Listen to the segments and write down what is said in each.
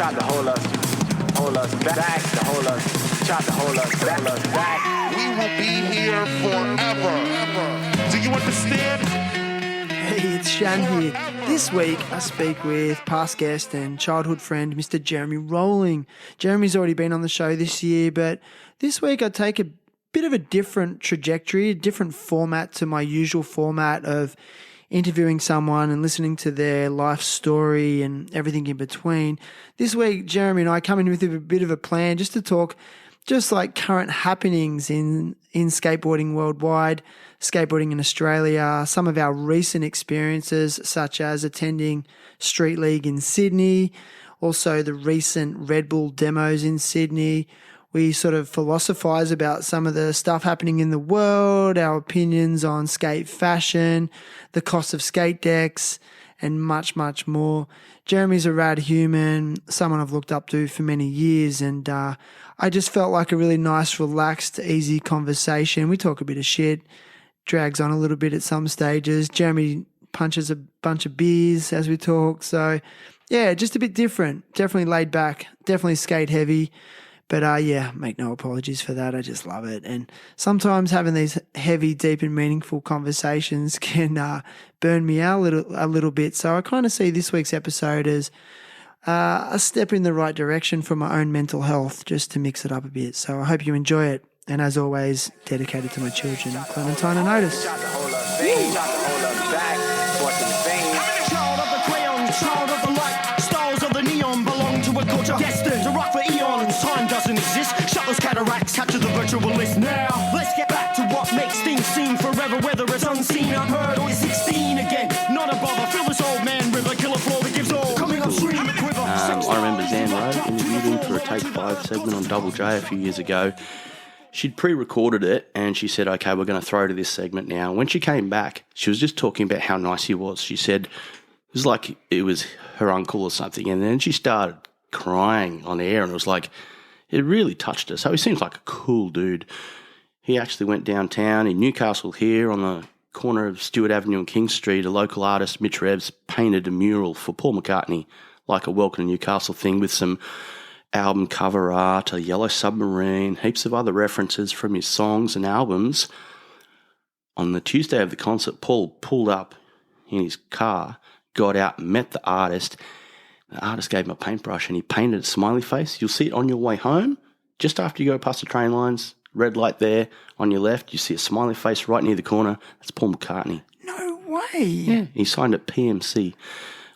tried to hold us back, to hold us, tried to hold us back. We will be here forever. Do you understand? Hey, it's Shan here. This week I speak with past guest and childhood friend Mr. Jeremy Rowling. Jeremy's already been on the show this year, but this week I take a bit of a different trajectory, a different format to my usual format of interviewing someone and listening to their life story and everything in between. This week, Jeremy and I come in with a bit of a plan just to talk just like current happenings in skateboarding worldwide, skateboarding in Australia, some of our recent experiences such as attending Street League in Sydney, also the recent Red Bull demos in Sydney. We sort of philosophize about some of the stuff happening in the world, our opinions on skate fashion, the cost of skate decks, and much, much more. Jeremy's a rad human, someone I've looked up to for many years, and I just felt like a really nice, relaxed, easy conversation. We talk a bit of shit, drags on a little bit at some stages. Jeremy punches a bunch of beers as we talk. So, yeah, just a bit different. Definitely laid back, definitely skate heavy. But yeah, make no apologies for that. I just love it. And sometimes having these heavy, deep and meaningful conversations can burn me out a little bit. So I kind of see this week's episode as a step in the right direction for my own mental health, just to mix it up a bit. So I hope you enjoy it. And as always, dedicated to my children, Clementine and Otis. Destined to rock for eons, time doesn't exist. Shut those cataracts, capture the virtualist. Now, let's get back to what makes things seem forever, whether it's unseen, unheard, or it's 16 again. Not a bother, fill this old man river, kill a floor that gives all. Coming upstream, the quiver. I remember Zan Rowe interviewed him for a Take 5 segment on Double J a few years ago. She'd pre-recorded it and she said, okay, we're going to throw to this segment now. When she came back, she was just talking about how nice he was. She said it was like it was her uncle or something, and then she started crying on air, and it was like, it really touched her. So he seems like a cool dude. He actually went downtown in Newcastle here on the corner of Stewart Avenue and King Street. A local artist, Mitch Revs, painted a mural for Paul McCartney, like a Welcome to Newcastle thing, with some album cover art, a yellow submarine, heaps of other references from his songs and albums. On the Tuesday of the concert, Paul pulled up in his car, got out, met the artist. The artist gave him a paintbrush and he painted a smiley face. You'll see it on your way home, just after you go past the train lines, red light there on your left, you see a smiley face right near the corner. That's Paul McCartney. No way. Yeah, he signed at PMC.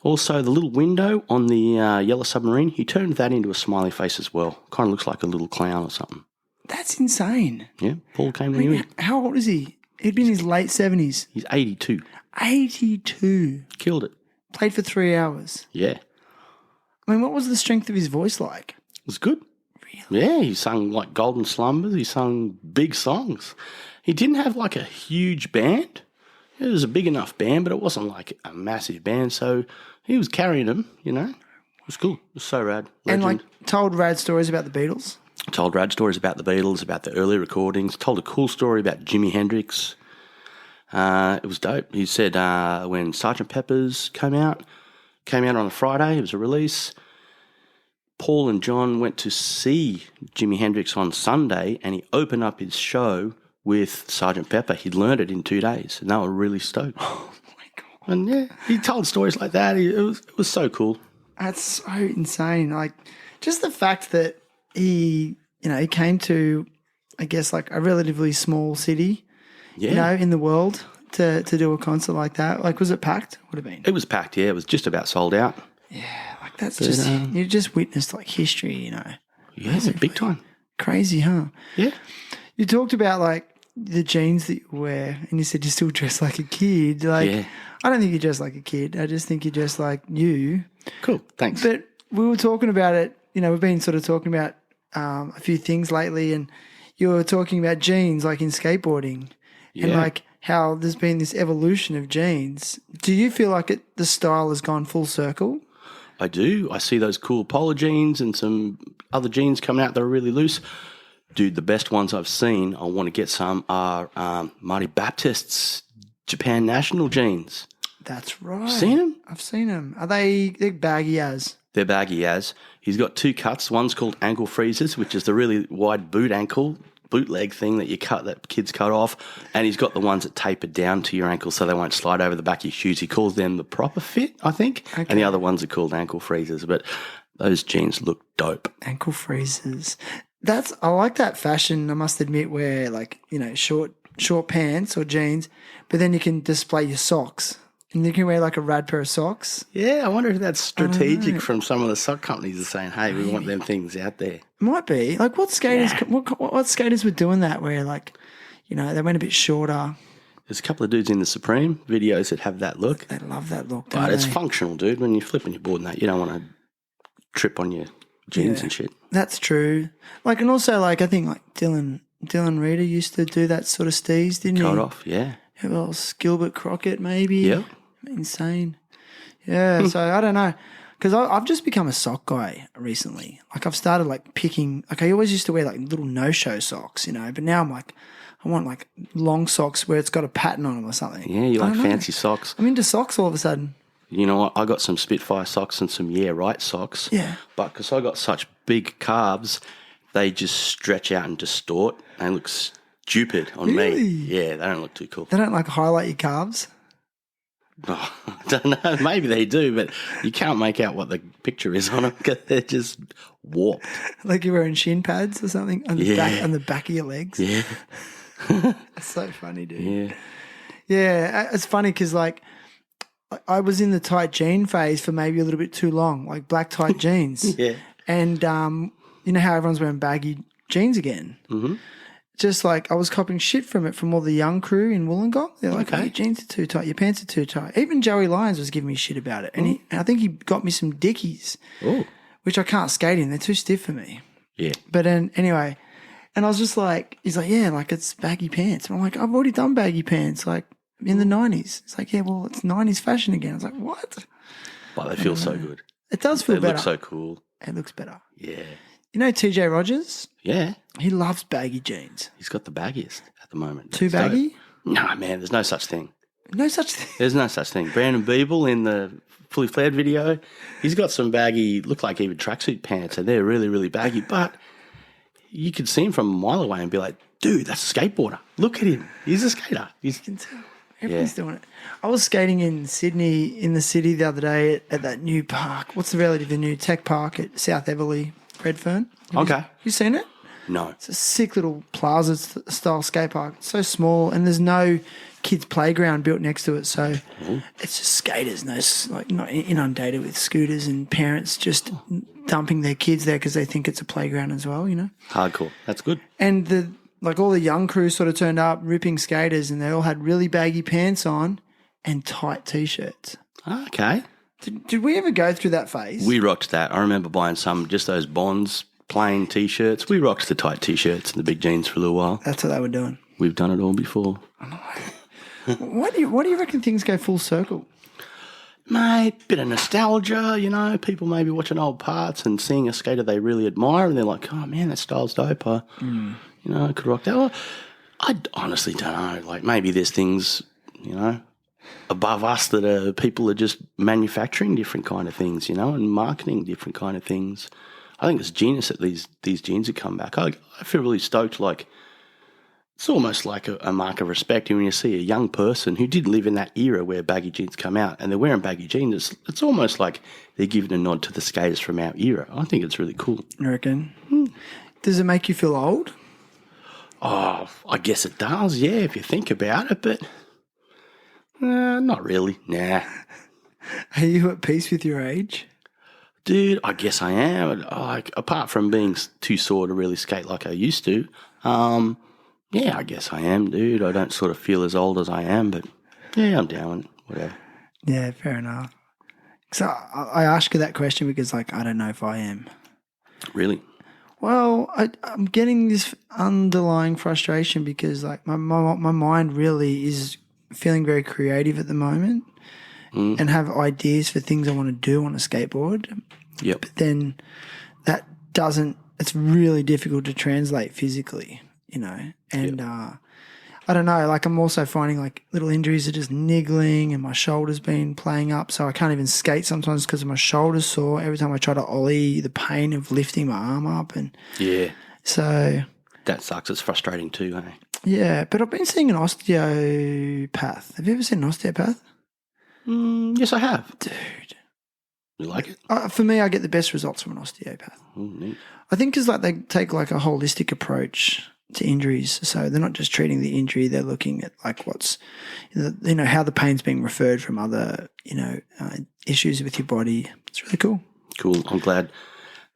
Also, the little window on the yellow submarine, he turned that into a smiley face as well. Kind of looks like a little clown or something. That's insane. Yeah, Paul came to New York. How old is he? He'd been in his late 70s. He's 82. 82. Killed it. Played for 3 hours. Yeah. I mean, what was the strength of his voice like? It was good. Really? Yeah, he sung like Golden Slumbers. He sung big songs. He didn't have like a huge band. It was a big enough band, but it wasn't like a massive band. So he was carrying them, you know. It was cool. It was so rad. Legend. And like told rad stories about the Beatles? Told rad stories about the Beatles, about the early recordings. Told a cool story about Jimi Hendrix. It was dope. He said when Sgt. Pepper's came out on a Friday, it was a release. Paul and John went to see Jimi Hendrix on Sunday, and he opened up his show with Sgt. Pepper. He'd learned it in 2 days, and they were really stoked. Oh, my God. And yeah, he told stories like that. It was so cool. That's so insane. Like, just the fact that he came to, I guess, like a relatively small city, in the world to do a concert like that. Like, was it packed? Would have been. It was packed, yeah. It was just about sold out. Yeah, like that's you just witnessed like history, Yeah, it's big time. Crazy, huh? Yeah. You talked about like the jeans that you wear, and you said you still dress like a kid. Like, yeah. I don't think you dress like a kid. I just think you dress like you. Cool, thanks. But we were talking about it. We've been sort of talking about a few things lately, and you were talking about jeans, like in skateboarding, and like how there's been this evolution of jeans. Do you feel like the style has gone full circle? I do. I see those cool polo jeans and some other jeans coming out that are really loose. Dude, the best ones I've seen, I want to get some, are Marty Baptist's Japan National jeans. That's right. Seen them? I've seen them. They're baggy as? They're baggy as. He's got 2 cuts. One's called ankle freezers, which is the really wide bootleg thing that kids cut off. And he's got the ones that taper down to your ankle so they won't slide over the back of your shoes. He calls them the proper fit, I think. Okay. And the other ones are called ankle freezers. But those jeans look dope. Ankle freezers. I like that fashion, I must admit, where short pants or jeans, but then you can display your socks. And you can wear like a rad pair of socks. Yeah, I wonder if that's strategic from some of the sock companies are saying, hey, we want them things out there. Might be. Like what skaters what skaters were doing that where they went a bit shorter. There's a couple of dudes in the Supreme videos that have that look. They love that look, but it's functional, dude. When you're flipping your board and that, you don't want to trip on your jeans and shit. That's true. And also I think Dylan Reeder used to do that sort of steez, didn't he? Cut off, yeah. Who else? Gilbert Crockett, maybe. Yeah. Insane. Yeah, so I don't know. Because I've just become a sock guy recently. I've started picking, I always used to wear little no-show socks, but now I'm I want long socks where it's got a pattern on them or something. Yeah, you like fancy socks. I'm into socks all of a sudden. You know what? I got some Spitfire socks and some Yeah Right socks. Yeah. But because I got such big calves, they just stretch out and distort. They look stupid on me. Yeah, they don't look too cool. They don't highlight your calves? Oh, I don't know. Maybe they do, but you can't make out what the picture is on them because they're just warped. Like you're wearing shin pads or something on the back of your legs? Yeah. That's so funny, dude. Yeah. Yeah, it's funny because I was in the tight jean phase for maybe a little bit too long, black tight jeans. Yeah. And you know how everyone's wearing baggy jeans again? Mm-hmm. Just I was copying shit from all the young crew in Wollongong. They're like, okay. Oh, your jeans are too tight, your pants are too tight. Even Joey Lyons was giving me shit about it. And I think he got me some Dickies, which I can't skate in. They're too stiff for me. Yeah. But then, anyway, and I was just he's like, yeah, it's baggy pants. And I'm like, I've already done baggy pants, in the 90s. It's like, yeah, well, it's 90s fashion again. I was like, what? But they feel so good. It does feel better. They look so cool. It looks better. Yeah. You know TJ Rogers? Yeah. He loves baggy jeans. He's got the baggiest at the moment. Too baggy? No, man, there's no such thing. No such thing? There's no such thing. Brandon Beeble in the Fully Flared video, he's got some baggy, look like even tracksuit pants, and they're really, really baggy, but you could see him from a mile away and be like, dude, that's a skateboarder. Look at him. He's a skater. You can tell. Everyone's doing it. I was skating in Sydney, in the city the other day at that new park. What's the relatively new tech park at South Everleigh, Redfern? You seen it? No. It's a sick little plaza-style skate park. It's so small, and there's no kids' playground built next to it, so it's just skaters, not inundated with scooters and parents just dumping their kids there because they think it's a playground as well, Hardcore. That's good. And all the young crew sort of turned up, ripping skaters, and they all had really baggy pants on and tight T-shirts. Okay. Did we ever go through that phase? We rocked that. I remember buying just those Bonds plain T-shirts. We rocked the tight T-shirts and the big jeans for a little while. That's what they were doing. We've done it all before. I know. What do you reckon things go full circle? Mate, bit of nostalgia, people maybe watching old parts and seeing a skater they really admire and they're like, oh, man, that style's dope. I could rock that. Well, I honestly don't know. Maybe there's things, above us that people are just manufacturing different kind of things, and marketing different kind of things. I think it's genius that these jeans have come back. I feel really stoked. It's almost like a mark of respect when you see a young person who did live in that era where baggy jeans come out and they're wearing baggy jeans. It's almost like they're giving a nod to the skaters from our era. I think it's really cool. You reckon? Does it make you feel old? Oh, I guess it does, yeah, if you think about it, but not really, nah. Are you at peace with your age? Dude, I guess I am. Apart from being too sore to really skate like I used to, yeah, I guess I am, dude. I don't sort of feel as old as I am, but yeah, I'm down, whatever. Yeah, fair enough. So I ask you that question because, I don't know if I am. Really? Well, I'm getting this underlying frustration because, my mind really is feeling very creative at the moment and have ideas for things I want to do on a skateboard. Yep. But then it's really difficult to translate physically, and I don't know, like I'm also finding like little injuries are just niggling and my shoulder's been playing up, so I can't even skate sometimes because my shoulder's sore. Every time I try to ollie, the pain of lifting my arm up, and Yeah. so That sucks. It's frustrating too, hey? yeah. But I've been seeing an osteopath. Have you ever seen an osteopath? Yes, I have. Dude. You like it? For me, I get the best results from an osteopath. Oh, neat. I think because like they take like a holistic approach to injuries, so they're not just treating the injury; they're looking at like what's, how the pain's being referred from other, issues with your body. It's really cool. Cool. I'm glad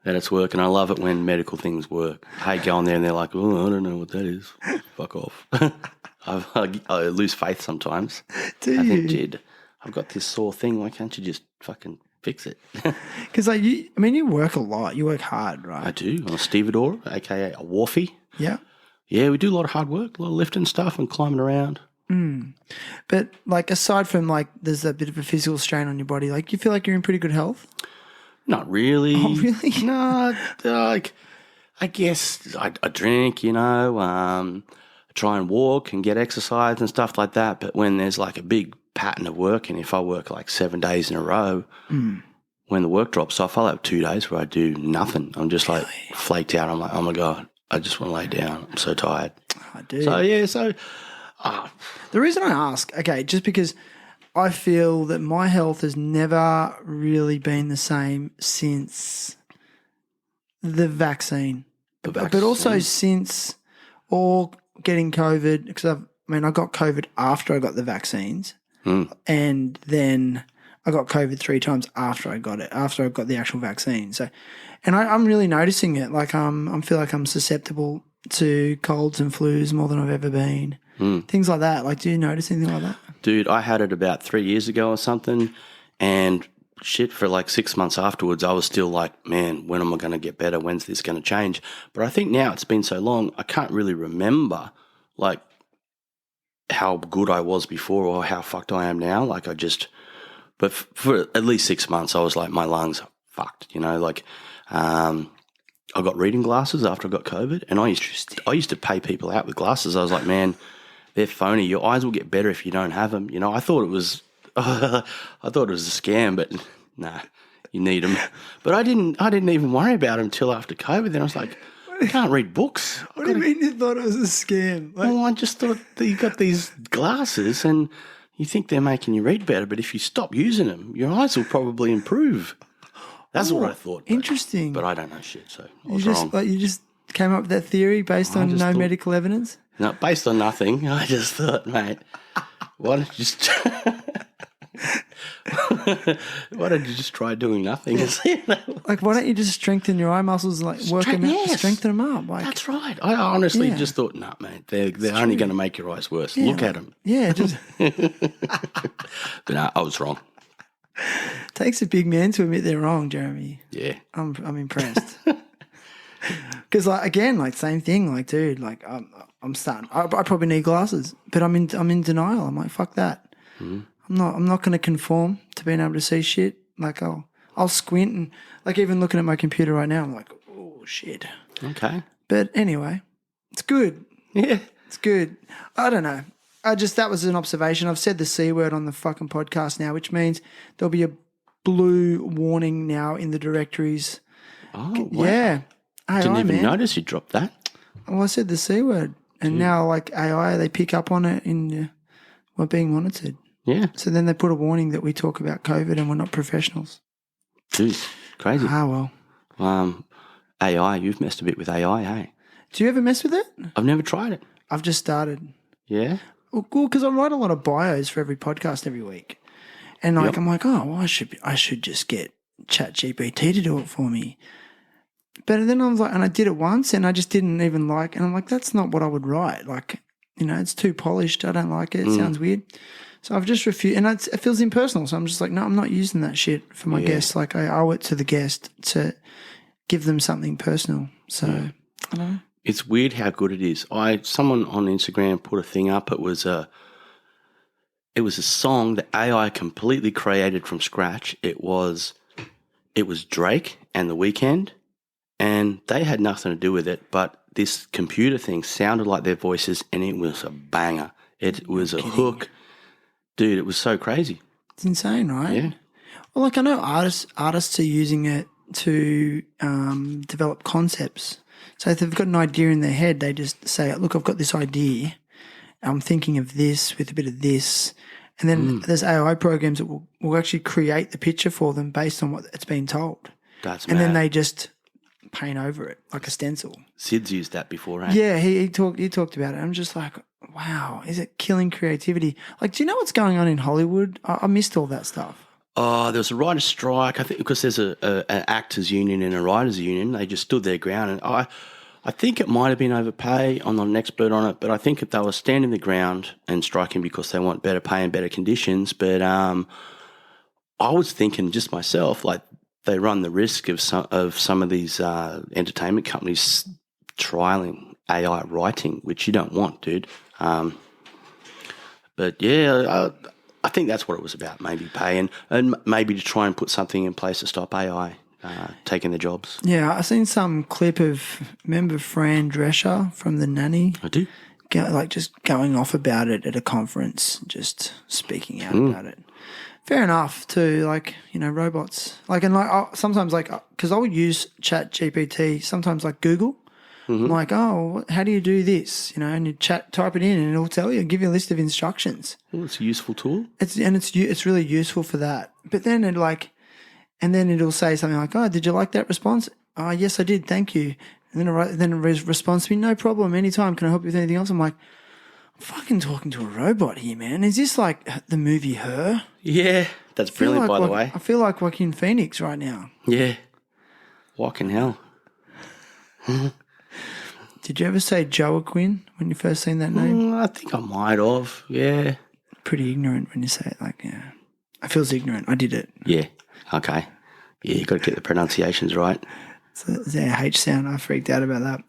that it's working. I love it when medical things work. I hate going there and they're like, oh, I don't know what that is. Fuck off. I lose faith sometimes. Do I you? think, Jed, I've got this sore thing. Why can't you just fucking fix it? Because like you work a lot. You work hard, right? I do. I'm a stevedore, aka a wharfie. Yeah. Yeah, we do a lot of hard work, a lot of lifting stuff and climbing around. But like aside from like there's a bit of a physical strain on your body, like you feel like you're in pretty good health? Not really. Oh, really? No, like I guess I drink, I try and walk and get exercise and stuff like that. But when there's like a big pattern of work, and if I work like 7 days in a row, when the work drops off, I'll have 2 days where I do nothing. I'm just like flaked out. I'm like, oh my God, I just want to lay down. I'm so tired. I do. So yeah, The reason I ask, okay, just because I feel that my health has never really been the same since the vaccine. But also since all getting COVID, because I got COVID after I got the vaccines, and then I got COVID 3 times after I got it, after I got the actual vaccine. So, and I'm really noticing it. Like I feel like I'm susceptible to colds and flus more than I've ever been. Things like that. Like, do you notice anything like that? Dude, I had it about 3 years ago or something, and shit, for like 6 months afterwards, I was still like, man, when am I going to get better? When's this going to change? But I think now it's been so long, I can't really remember like how good I was before or how fucked I am now. Like but for at least 6 months, I was like, my lungs are fucked, I got reading glasses after I got COVID, and I used to pay people out with glasses. I was like, man, they're phony. Your eyes will get better if you don't have them. I thought it was, a scam, but nah, you need them. But I didn't even worry about them until after COVID. Then I was like, I can't read books. What do you mean you thought it was a scam? Like, Well, I just thought that you got these glasses and you think they're making you read better, but if you stop using them, your eyes will probably improve. That's what I thought. Interesting. But I don't know shit, so I was wrong. You just came up with that theory based on no medical evidence? No, based on nothing. I just thought, mate, why don't you just try doing nothing? Like, why don't you just strengthen your eye muscles and like work them out, strengthen them up? Like, that's right. I honestly just thought, no, mate, they're only going to make your eyes worse. Yeah, Look at them. Yeah, just But no, I was wrong. takes a big man to admit they're wrong, Jeremy. Yeah. I'm impressed. Because like same thing, like dude, like I'm starting. I probably need glasses, but I'm in denial. I'm like, fuck that. I'm not going to conform to being able to see shit. Like I'll squint and like even looking at my computer right now, I'm like, oh shit. Okay. But anyway, it's good. Yeah. It's good. I don't know. That was an observation. I've said the C word on the fucking podcast now, which means there'll be a blue warning now in the directories. Oh, wow. Yeah. AI, Didn't even man. notice you dropped that. Well, I said the C word. And now, like AI, they pick up on it in we're being monitored. Yeah. So then they put a warning that we talk about COVID and we're not professionals. Dude, crazy. Ah, well. AI, you've messed a bit with AI, hey? Do you ever mess with it? I've never tried it. I've just started. Yeah? Well, cool, because I write a lot of bios for every podcast every week. And like I'm like, oh, well, I should just get ChatGPT to do it for me. But then I was like, and I did it once and I just didn't even like, and I'm like, that's not what I would write. Like, it's too polished. I don't like it. It sounds weird. So I've just refused, and it feels impersonal. So I'm just like, no, I'm not using that shit for my guests. Like I owe it to the guest to give them something personal. So I don't know. It's weird how good it is. Someone on Instagram put a thing up. It was a song that AI completely created from scratch. It was Drake and The Weeknd, and they had nothing to do with it, but this computer thing sounded like their voices, and it was a banger. It was a hook. Dude, it was so crazy. It's insane, right? Yeah. Well, like I know artists are using it to develop concepts. So if they've got an idea in their head, they just say, look, I've got this idea. I'm thinking of this with a bit of this. And then there's AI programs that will actually create the picture for them based on what it's been told. That's and mad. then they just paint over it like a stencil. Sid's used that before, right? Yeah, he talked about it. I'm just like, wow, is it killing creativity? Like, do you know what's going on in Hollywood? I missed all that stuff. Oh, there was a writer's strike, I think, because there's an actors' union and a writers' union. They just stood their ground. And I think it might have been overpay. I'm not an expert on it, but I think that they were standing the ground and striking because they want better pay and better conditions. But I was thinking just myself, like, they run the risk of some of these entertainment companies trialing AI writing, which you don't want, dude. But yeah, I think that's what it was about, maybe pay and maybe to try and put something in place to stop AI taking the jobs. Yeah, I seen some clip of, remember Fran Drescher from The Nanny? I do. Just going off about it at a conference, just speaking out about it. Fair enough too, like, you know, robots. Like, and like sometimes, like, because I would use Chat GPT, sometimes like Google. I'm like, oh, how do you do this? You know, and you type it in and it'll tell you, give you a list of instructions. Well, it's a useful tool. It's really useful for that. But then then it'll say something like, oh, did you like that response? Oh, yes, I did. Thank you. And then it responds to me, no problem, anytime. Can I help you with anything else? I'm like, I'm fucking talking to a robot here, man. Is this like the movie Her? Yeah, that's brilliant, by the way. I feel like Joaquin Phoenix right now. Yeah. Fucking hell. Did you ever say Joaquin when you first seen that name? I think I might have, yeah. Pretty ignorant when you say it, like, yeah. I feels ignorant. I did it. Yeah, okay. Yeah, you got to get the pronunciations right. So the H sound, I freaked out about that.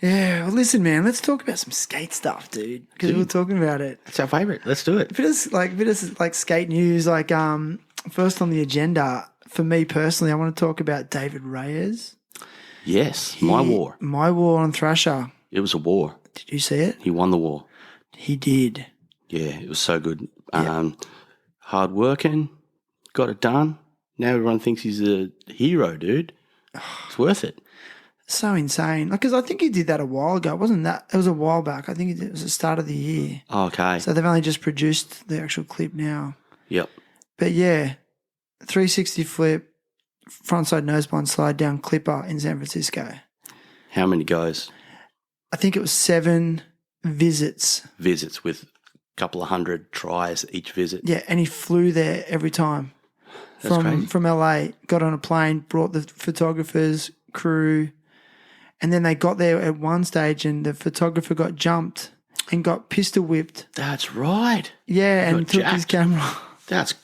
Yeah, well, listen, man, let's talk about some skate stuff, dude, because we were talking about it. It's our favourite. Let's do it. Bit of skate news. Like, first on the agenda, for me personally, I want to talk about David Reyes. Yes, my war. My war on Thrasher. It was a war. Did you see it? He won the war. He did. Yeah, it was so good. Hard working, got it done. Now everyone thinks he's a hero, dude. It's worth it. So insane. Because I think he did that a while ago. Wasn't that? It was a while back. I think it was the start of the year. Okay. So they've only just produced the actual clip now. Yep. But yeah, 360 flip, frontside noseblind slide down clipper in San Francisco. How many guys? I think it was 7 visits. Visits with a couple of hundred tries each visit. Yeah, and he flew there every time. That's crazy. From LA, got on a plane, brought the photographers, crew, and then they got there at one stage and the photographer got jumped and got pistol whipped. That's right. Yeah, and took his camera. That's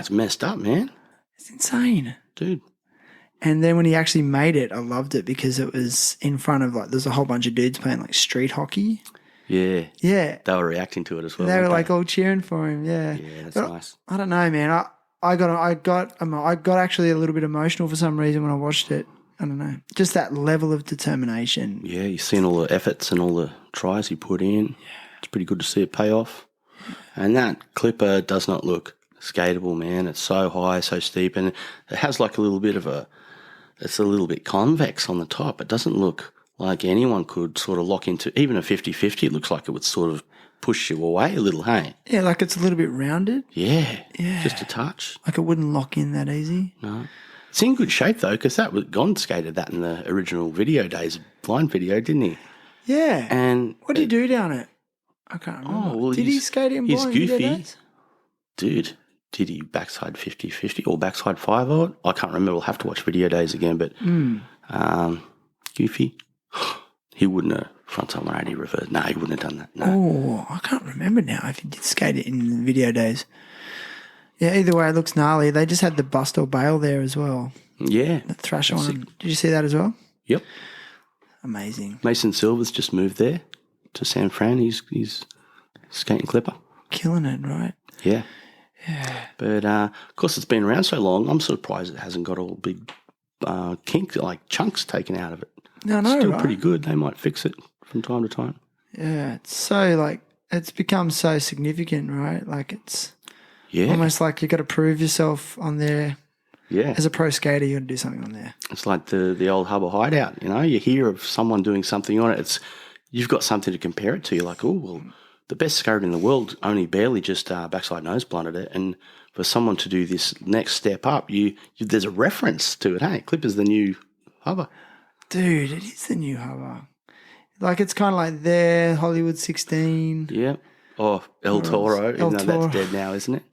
messed up, man. It's insane. Dude. And then when he actually made it, I loved it because it was in front of, like, there's a whole bunch of dudes playing like street hockey. Yeah. Yeah. They were reacting to it as well. They were like all cheering for him, yeah. Yeah, that's nice. I don't know, man. I got actually a little bit emotional for some reason when I watched it. I don't know. Just that level of determination. Yeah, you've seen all the efforts and all the tries he put in. Yeah. It's pretty good to see it pay off. And that clipper does not look skatable, man. It's so high, so steep, and it has like a little bit convex on the top. It doesn't look like anyone could sort of lock into, even a 50-50, it looks like it would sort of push you away a little, hey? Yeah, like it's a little bit rounded. Yeah. Yeah. Just a touch. Like it wouldn't lock in that easy. No. It's in good shape, though, because Gon skated that in the original video days, blind video, didn't he? Yeah. And what did he do down it? I can't remember. Oh, well, did he skate in blind He's video goofy. days? Dude, did he backside 50-50 or backside 5 out? I can't remember. We'll have to watch video days again, but goofy. He wouldn't have frontside 180 reverse. No, he wouldn't have done that. No. Oh, I can't remember now if he did skate it in the video days. Yeah, either way, it looks gnarly. They just had the bust or bail there as well. Yeah. The Thrasher one. Did you see that as well? Yep. Amazing. Mason Silver's just moved there to San Fran. He's skating clipper. Killing it, right? Yeah. Yeah. But, of course, it's been around so long, I'm surprised it hasn't got all big kink, like chunks taken out of it. No, no, Still right? pretty good. They might fix it from time to time. Yeah, it's so like it's become so significant, right? Like it's Yeah. almost like you got to prove yourself on there. Yeah. As a pro skater, you got to do something on there. It's like the old Hubble hideout, you know. You hear of someone doing something on it. You've got something to compare it to. You're like, oh, well, the best skater in the world only barely just backside nose blunted it. And for someone to do this next step up, there's a reference to it, hey? Clipper's the new Hubble. Dude, it is the new Hubble. Like it's kind of like their Hollywood 16. Yeah. Oh, El Toro, even though Toro. that's dead now, isn't it?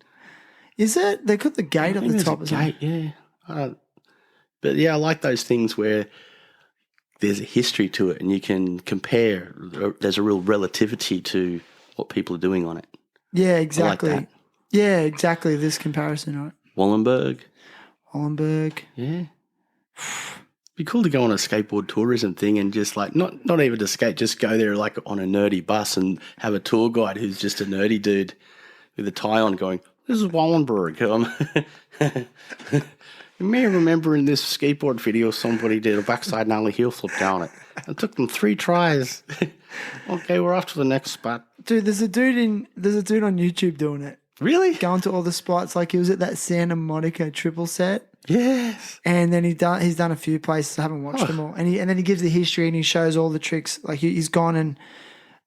Is it? They got the gate I up think the there's top. a Or something. gate, yeah. But yeah, I like those things where there's a history to it and you can compare. There's a real relativity to what people are doing on it. Yeah, exactly. that. Yeah, exactly. This comparison, right? Wallenberg. Yeah. Be cool to go on a skateboard tourism thing and just like not even to skate, just go there like on a nerdy bus and have a tour guide who's just a nerdy dude with a tie on going, this is Wallenberg. You may remember in this skateboard video somebody did a backside nollie heel flip down it. It took them 3 tries. Okay, we're off to the next spot. Dude, there's a dude on YouTube doing it. Really? Going to all the spots. Like he was at that Santa Monica triple set. Yes. And then he's done a few places. I haven't watched them all. And then he gives the history and he shows all the tricks. Like he's gone and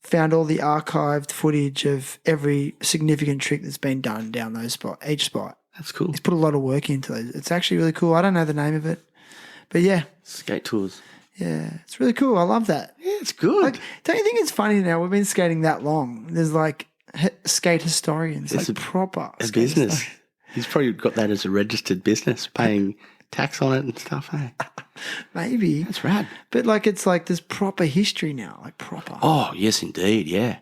found all the archived footage of every significant trick that's been done down each spot. That's cool. He's put a lot of work into those. It's actually really cool. I don't know the name of it, but yeah, Skate tours. yeah, it's really cool. I love that. Yeah, it's good. Like, don't you think it's funny now? We've been skating that long. There's like skate historians, It's like proper a skate business. historians. He's probably got that as a registered business, paying tax on it and stuff. Hey, Maybe, that's rad. but like it's like there's proper history now, like proper. Oh, yes, indeed. Yeah.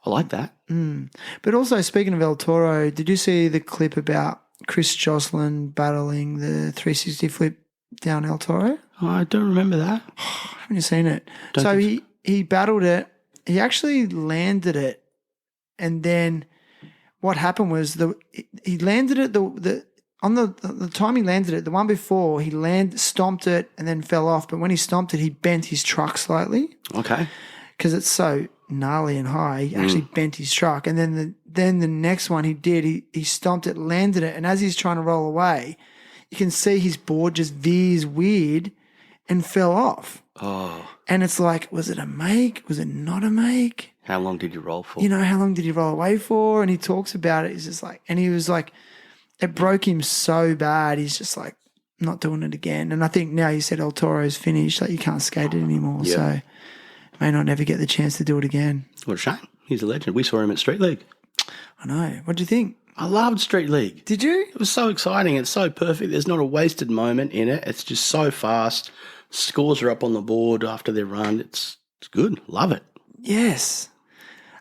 I like that. But also, speaking of El Toro, did you see the clip about Chris Joslin battling the 360 flip down El Toro? Oh, I don't remember that. Haven't you seen it? Don't So think he battled it. He actually landed it, and then what happened was he landed it on the time he landed it. The one before he stomped it and then fell off. But when he stomped it, he bent his truck slightly Okay. because it's so gnarly and high. He actually bent his truck, and then the next one he did, he stomped it, landed it, and as he's trying to roll away, you can see his board just veers weird and fell off. Oh, And it's like, was it a make? Was it not a make? how long did you roll for? You know, how long did he roll away for? And he talks about it. He's just like, and he was like, it broke him so bad. He's just like, not doing it again. And I think now you said El Toro's finished, like you can't skate it anymore. Yeah. So may not never get the chance to do it again. What a shame. He's a legend. We saw him at Street League. I know. What do you think? I loved Street League. Did you? It was so exciting. It's so perfect. There's not a wasted moment in it. It's just so fast. Scores are up on the board after their run. It's good. Love it. Yes.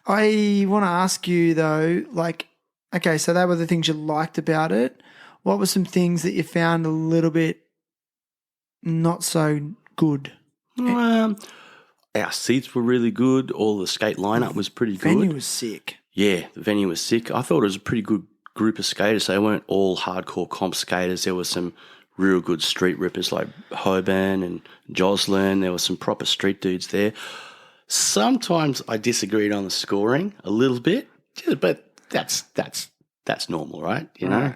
I want to ask you though, like, okay, so that were the things you liked about it. What were some things that you found a little bit not so good? Our seats were really good. All the skate lineup was pretty good. Venue was sick. Yeah, the venue was sick. I thought it was a pretty good group of skaters. They weren't all hardcore comp skaters. There were some real good street rippers like Hoban and Joslin. There were some proper street dudes there. Sometimes I disagreed on the scoring a little bit, but that's normal, right? You know, Right.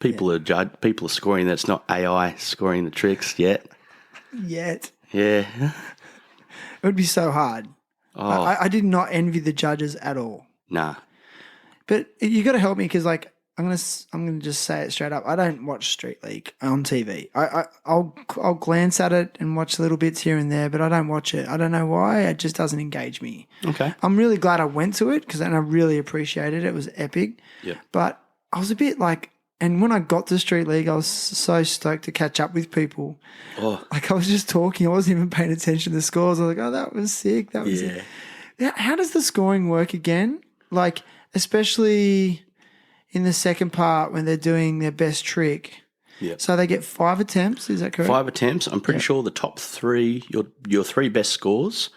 people are scoring. That's not AI scoring the tricks yet. Yet. Yeah. It would be so hard. Oh, I did not envy the judges at all. nah. But you got to help me because, like, I'm gonna just say it straight up. I don't watch Street League on TV. I'll glance at it and watch little bits here and there, but I don't watch it. I don't know why. It just doesn't engage me. Okay. I'm really glad I went to it and I really appreciated it. It was epic. Yeah. But I was a bit like, and when I got to Street League, I was so stoked to catch up with people. Oh, Like I was just talking. I wasn't even paying attention to the scores. I was like, oh, that was sick. That was yeah. sick. How does the scoring work again? Like, especially in the second part when they're doing their best trick. Yeah. So they get 5 attempts, is that correct? 5 attempts. I'm pretty sure the top 3, your 3 best scores,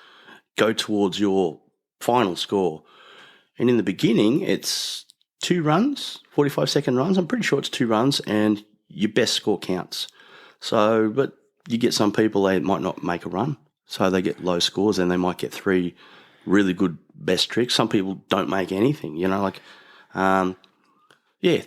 go towards your final score. And in the beginning, it's 2 runs, 45-second runs. I'm pretty sure it's 2 runs, and your best score counts. So, but you get some people, they might not make a run. So they get low scores and they might get 3 really good best tricks. Some people don't make anything,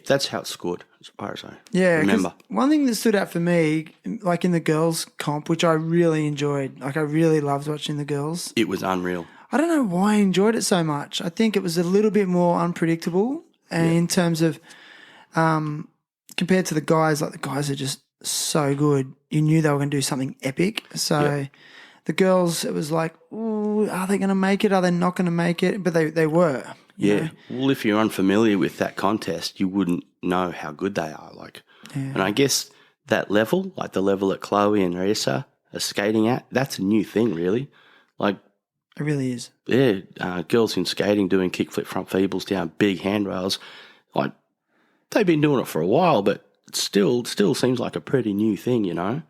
that's how it's scored as far as I remember. One thing that stood out for me, like in the girls' comp, which I really enjoyed, like I really loved watching the girls. It was unreal. I don't know why I enjoyed it so much. I think it was a little bit more unpredictable in terms of compared to the guys. Like the guys are just so good. You knew they were going to do something epic. So the girls, it was like, ooh, are they going to make it? Are they not going to make it? But they were. You know? Well, if you're unfamiliar with that contest, you wouldn't know how good they are. And I guess that level, like the level that Chloe and Reyes are skating at, that's a new thing, really. Like, it really is. Yeah, girls in skating doing kickflip front feebles down big handrails, like they've been doing it for a while, but it still seems like a pretty new thing, It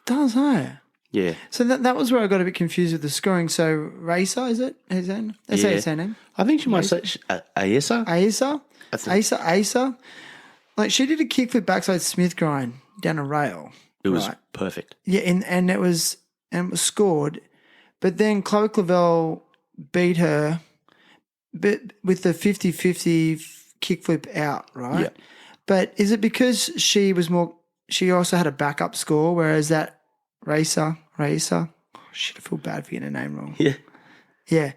does, huh? Yeah. So that was where I got a bit confused with the scoring. So Reyes, is it? Is that say her name? I think she might say Aisa. Aisa. Like she did a kickflip backside Smith grind down a rail. It was perfect. Yeah, and it was scored. But then Chloe Clavel beat her with the 50-50 kickflip out, right? Yeah. But is it because she also had a backup score, whereas that Racer, oh, shit, I feel bad for getting her name wrong. Yeah. Yeah.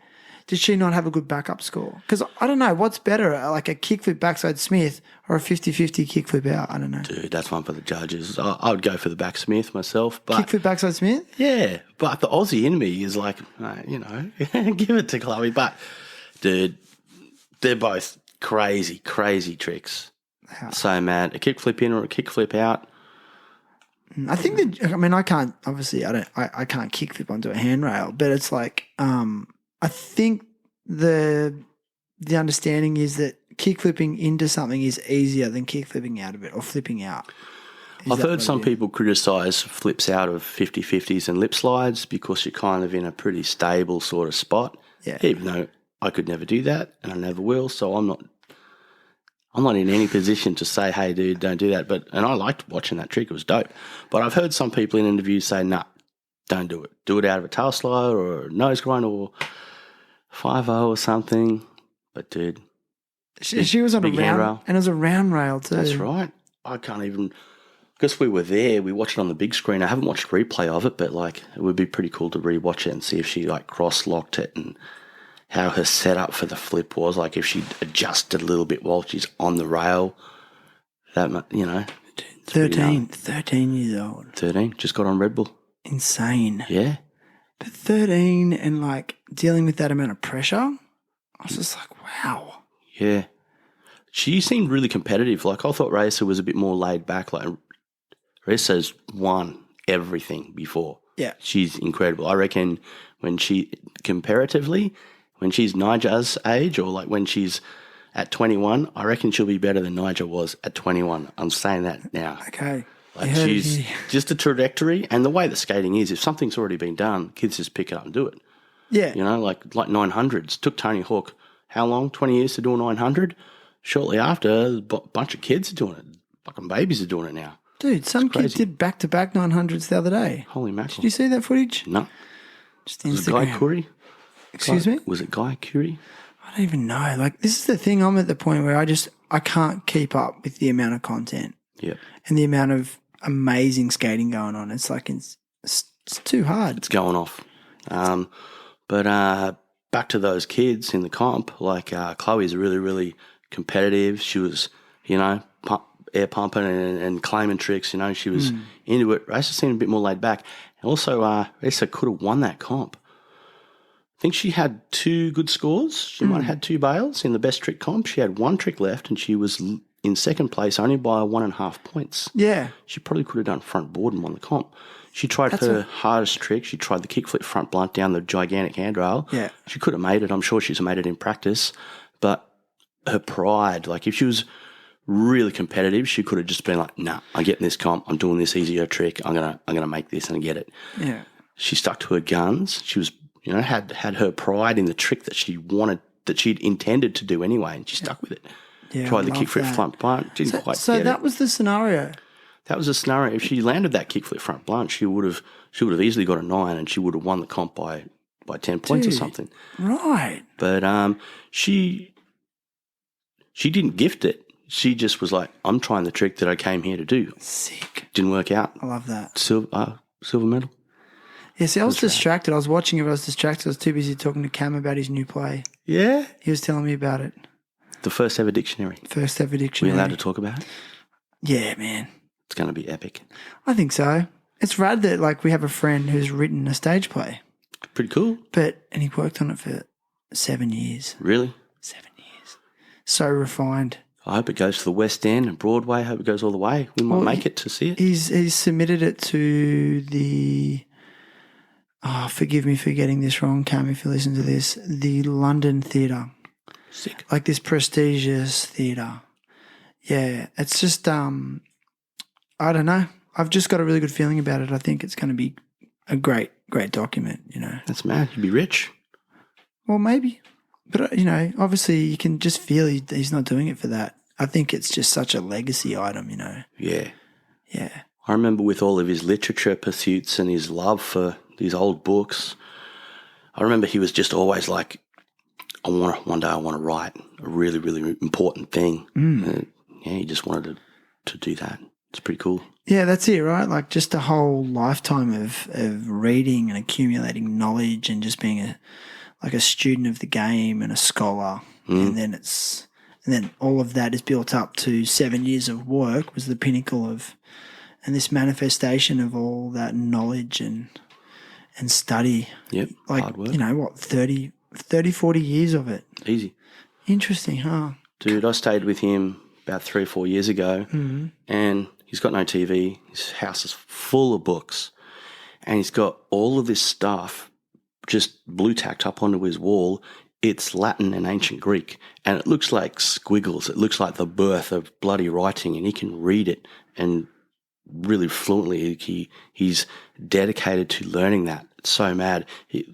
Did she not have a good backup score? Because I don't know, what's better, like a kickflip backside Smith or a 50-50 kickflip out? I don't know. Dude, that's one for the judges. I would go for the back Smith myself. But kickflip backside Smith? Yeah, but the Aussie in me is like, give it to Chloe. But, dude, they're both crazy, crazy tricks. How? So mad. A kickflip in or a kickflip out. I think I can't, obviously, I can't kickflip onto a handrail, but it's like, I think the understanding is that kickflipping into something is easier than kickflipping out of it or flipping out. I've heard some people criticise flips out of 50-50s and lip slides because you're kind of in a pretty stable sort of spot. Yeah. Even though I could never do that and I never will, so I'm not in any position to say, hey, dude, don't do that. And I liked watching that trick. It was dope. But I've heard some people in interviews say, nah, don't do it. Do it out of a tail slide or a nose grind or 5-0 or something. But, dude. She was on a round rail. And it was a round rail too. That's right. I can't even, because we were there, we watched it on the big screen. I haven't watched replay of it, but like it would be pretty cool to rewatch it and see if she like cross-locked it and how her setup for the flip was, like if she adjusted a little bit while she's on the rail. That, 13 years old. 13, just got on Red Bull. Insane. Yeah. But 13 and like dealing with that amount of pressure, I was just like, wow. Yeah. She seemed really competitive. Like I thought Reyes was a bit more laid back. Like Reyes won everything before. Yeah. She's incredible. I reckon when comparatively, when she's Nigel's age or like when she's at 21, I reckon she'll be better than Nigel was at 21. I'm saying that now. Okay. Like she's just a trajectory and the way the skating is, if something's already been done, kids just pick it up and do it. Yeah. Like 900s. Took Tony Hawk how long? 20 years to do a 900? Shortly after, a bunch of kids are doing it. Fucking babies are doing it now. Dude, some kids did back-to-back 900s the other day. Holy mackerel. Did you see that footage? No. Just was it Guy Curry? Excuse me? Was it Guy Curry? I don't even know. Like, this is the thing. I'm at the point where I can't keep up with the amount of content. Yeah. And the amount of amazing skating going on. It's like, it's too hard. It's going off. But back to those kids in the comp, like Chloe's really, really competitive. She was, air pumping and claiming tricks. She was into it. Reyes seemed a bit more laid back. And also, Reyes could have won that comp. I think she had 2 good scores. She might have had 2 bails in the best trick comp. She had 1 trick left and she was in second place only by 1.5 points. Yeah. She probably could have done front board and won the comp. She tried her hardest trick. She tried the kickflip front blunt down the gigantic handrail. Yeah. She could have made it. I'm sure she's made it in practice. But her pride, like if she was really competitive, she could have just been like, nah, I'm getting this comp. I'm doing this easier trick. I'm gonna make this and get it. Yeah. She stuck to her guns. She was, had her pride in the trick that she wanted, that she'd intended to do anyway, and she stuck with it. Yeah, tried the kickflip front blunt. Didn't quite so get that it. was the scenario. That was a scenario. If she landed that kickflip front blunt, she would have easily got a 9, and she would have won the comp by 10 points or something. Right. But she didn't gift it. She just was like, I'm trying the trick that I came here to do. Sick. Didn't work out. I love that. Silver medal. Yeah, see, I was distracted. I was watching it, but I was distracted. I was too busy talking to Cam about his new play. Yeah. He was telling me about it. The first ever dictionary. First ever Were dictionary. you allowed to talk about it? Yeah, man. It's going to be epic. I think so. It's rad that like we have a friend who's written a stage play. Pretty cool. And he worked on it for 7 years. Really? 7 years. So refined. I hope it goes to the West End and Broadway. I hope it goes all the way. We might make it to see it. He's submitted it to the... Oh, forgive me for getting this wrong, Cam, if you listen to this. The London Theatre. Sick. Like this prestigious theatre. Yeah, it's just... I don't know. I've just got a really good feeling about it. I think it's going to be a great document, you know. That's mad. You'd be rich. Well, maybe. But, you know, obviously you can just feel he's not doing it for that. I think it's just such a legacy item, you know. Yeah. Yeah. I remember with all of his literature pursuits and his love for these old books, I remember he was just always like, one day I want to write a really, really important thing. Yeah, he just wanted to do that. It's pretty cool. Yeah, that's it, right? Like just a whole lifetime of reading and accumulating knowledge and just being a student of the game and a scholar. And then all of that is built up to 7 years of work was the pinnacle of, and this manifestation of all that knowledge and study. Yep, like, hard work. You know, what, 30, 40 years of it. Easy. Interesting, huh? Dude, I stayed with him about 3 or 4 years ago, and he's got no TV. His house is full of books, and he's got all of this stuff just blue tacked up onto his wall. It's Latin and ancient Greek, and it looks like squiggles. It looks like the birth of bloody writing, and he can read it and really fluently. He's dedicated to learning that. It's so mad.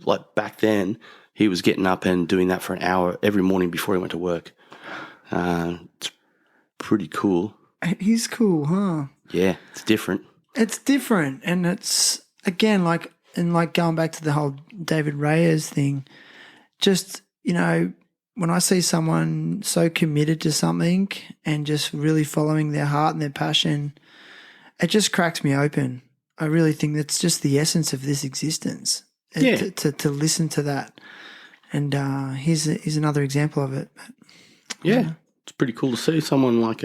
Like back then, he was getting up and doing that for an hour every morning before he went to work. It's pretty cool. He's cool, huh? Yeah, it's different. It's different, and it's again like going back to the whole David Reyes thing. Just, you know, when I see someone so committed to something and just really following their heart and their passion, it just cracks me open. I really think that's just the essence of this existence. Yeah. To listen to that, and here's another example of it. Yeah, it's pretty cool to see someone like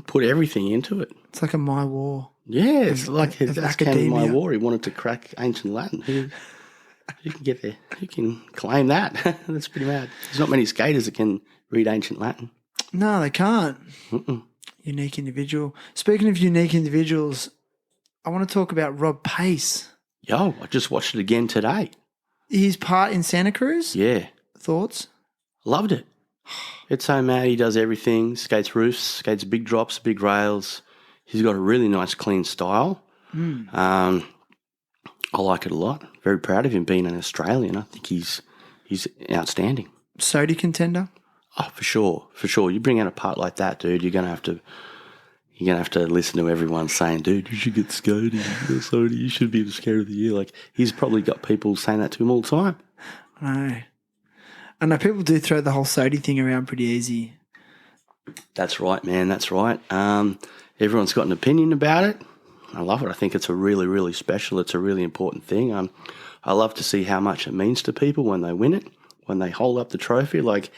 put everything into it. It's like a My War. Yeah, it's like of that's kind of academia. My War. He wanted to crack ancient Latin. Who can get there? Who can claim that? That's pretty mad. There's not many skaters that can read ancient Latin. No, they can't. Unique individual. Speaking of unique individuals, I want to talk about Rob Pace. Yo, I just watched it again today. His part in Santa Cruz? Yeah. Thoughts? Loved it. It's so mad. He does everything. Skates roofs, skates big drops, big rails. He's got a really nice, clean style. I like it a lot. Very proud of him being an Australian. I think he's outstanding. SOTY contender? Oh, for sure, for sure. You bring out a part like that, dude, you're gonna have to listen to everyone saying, dude, you should get skating. SOTY, you should be the skater of the year. Like, he's probably got people saying that to him all the time. I know people do throw the whole SOTY thing around pretty easy. That's right, man. That's right. Everyone's got an opinion about it. I love it. I think it's a really, really special. It's a really important thing. I love to see how much it means to people when they win it, when they hold up the trophy. Like,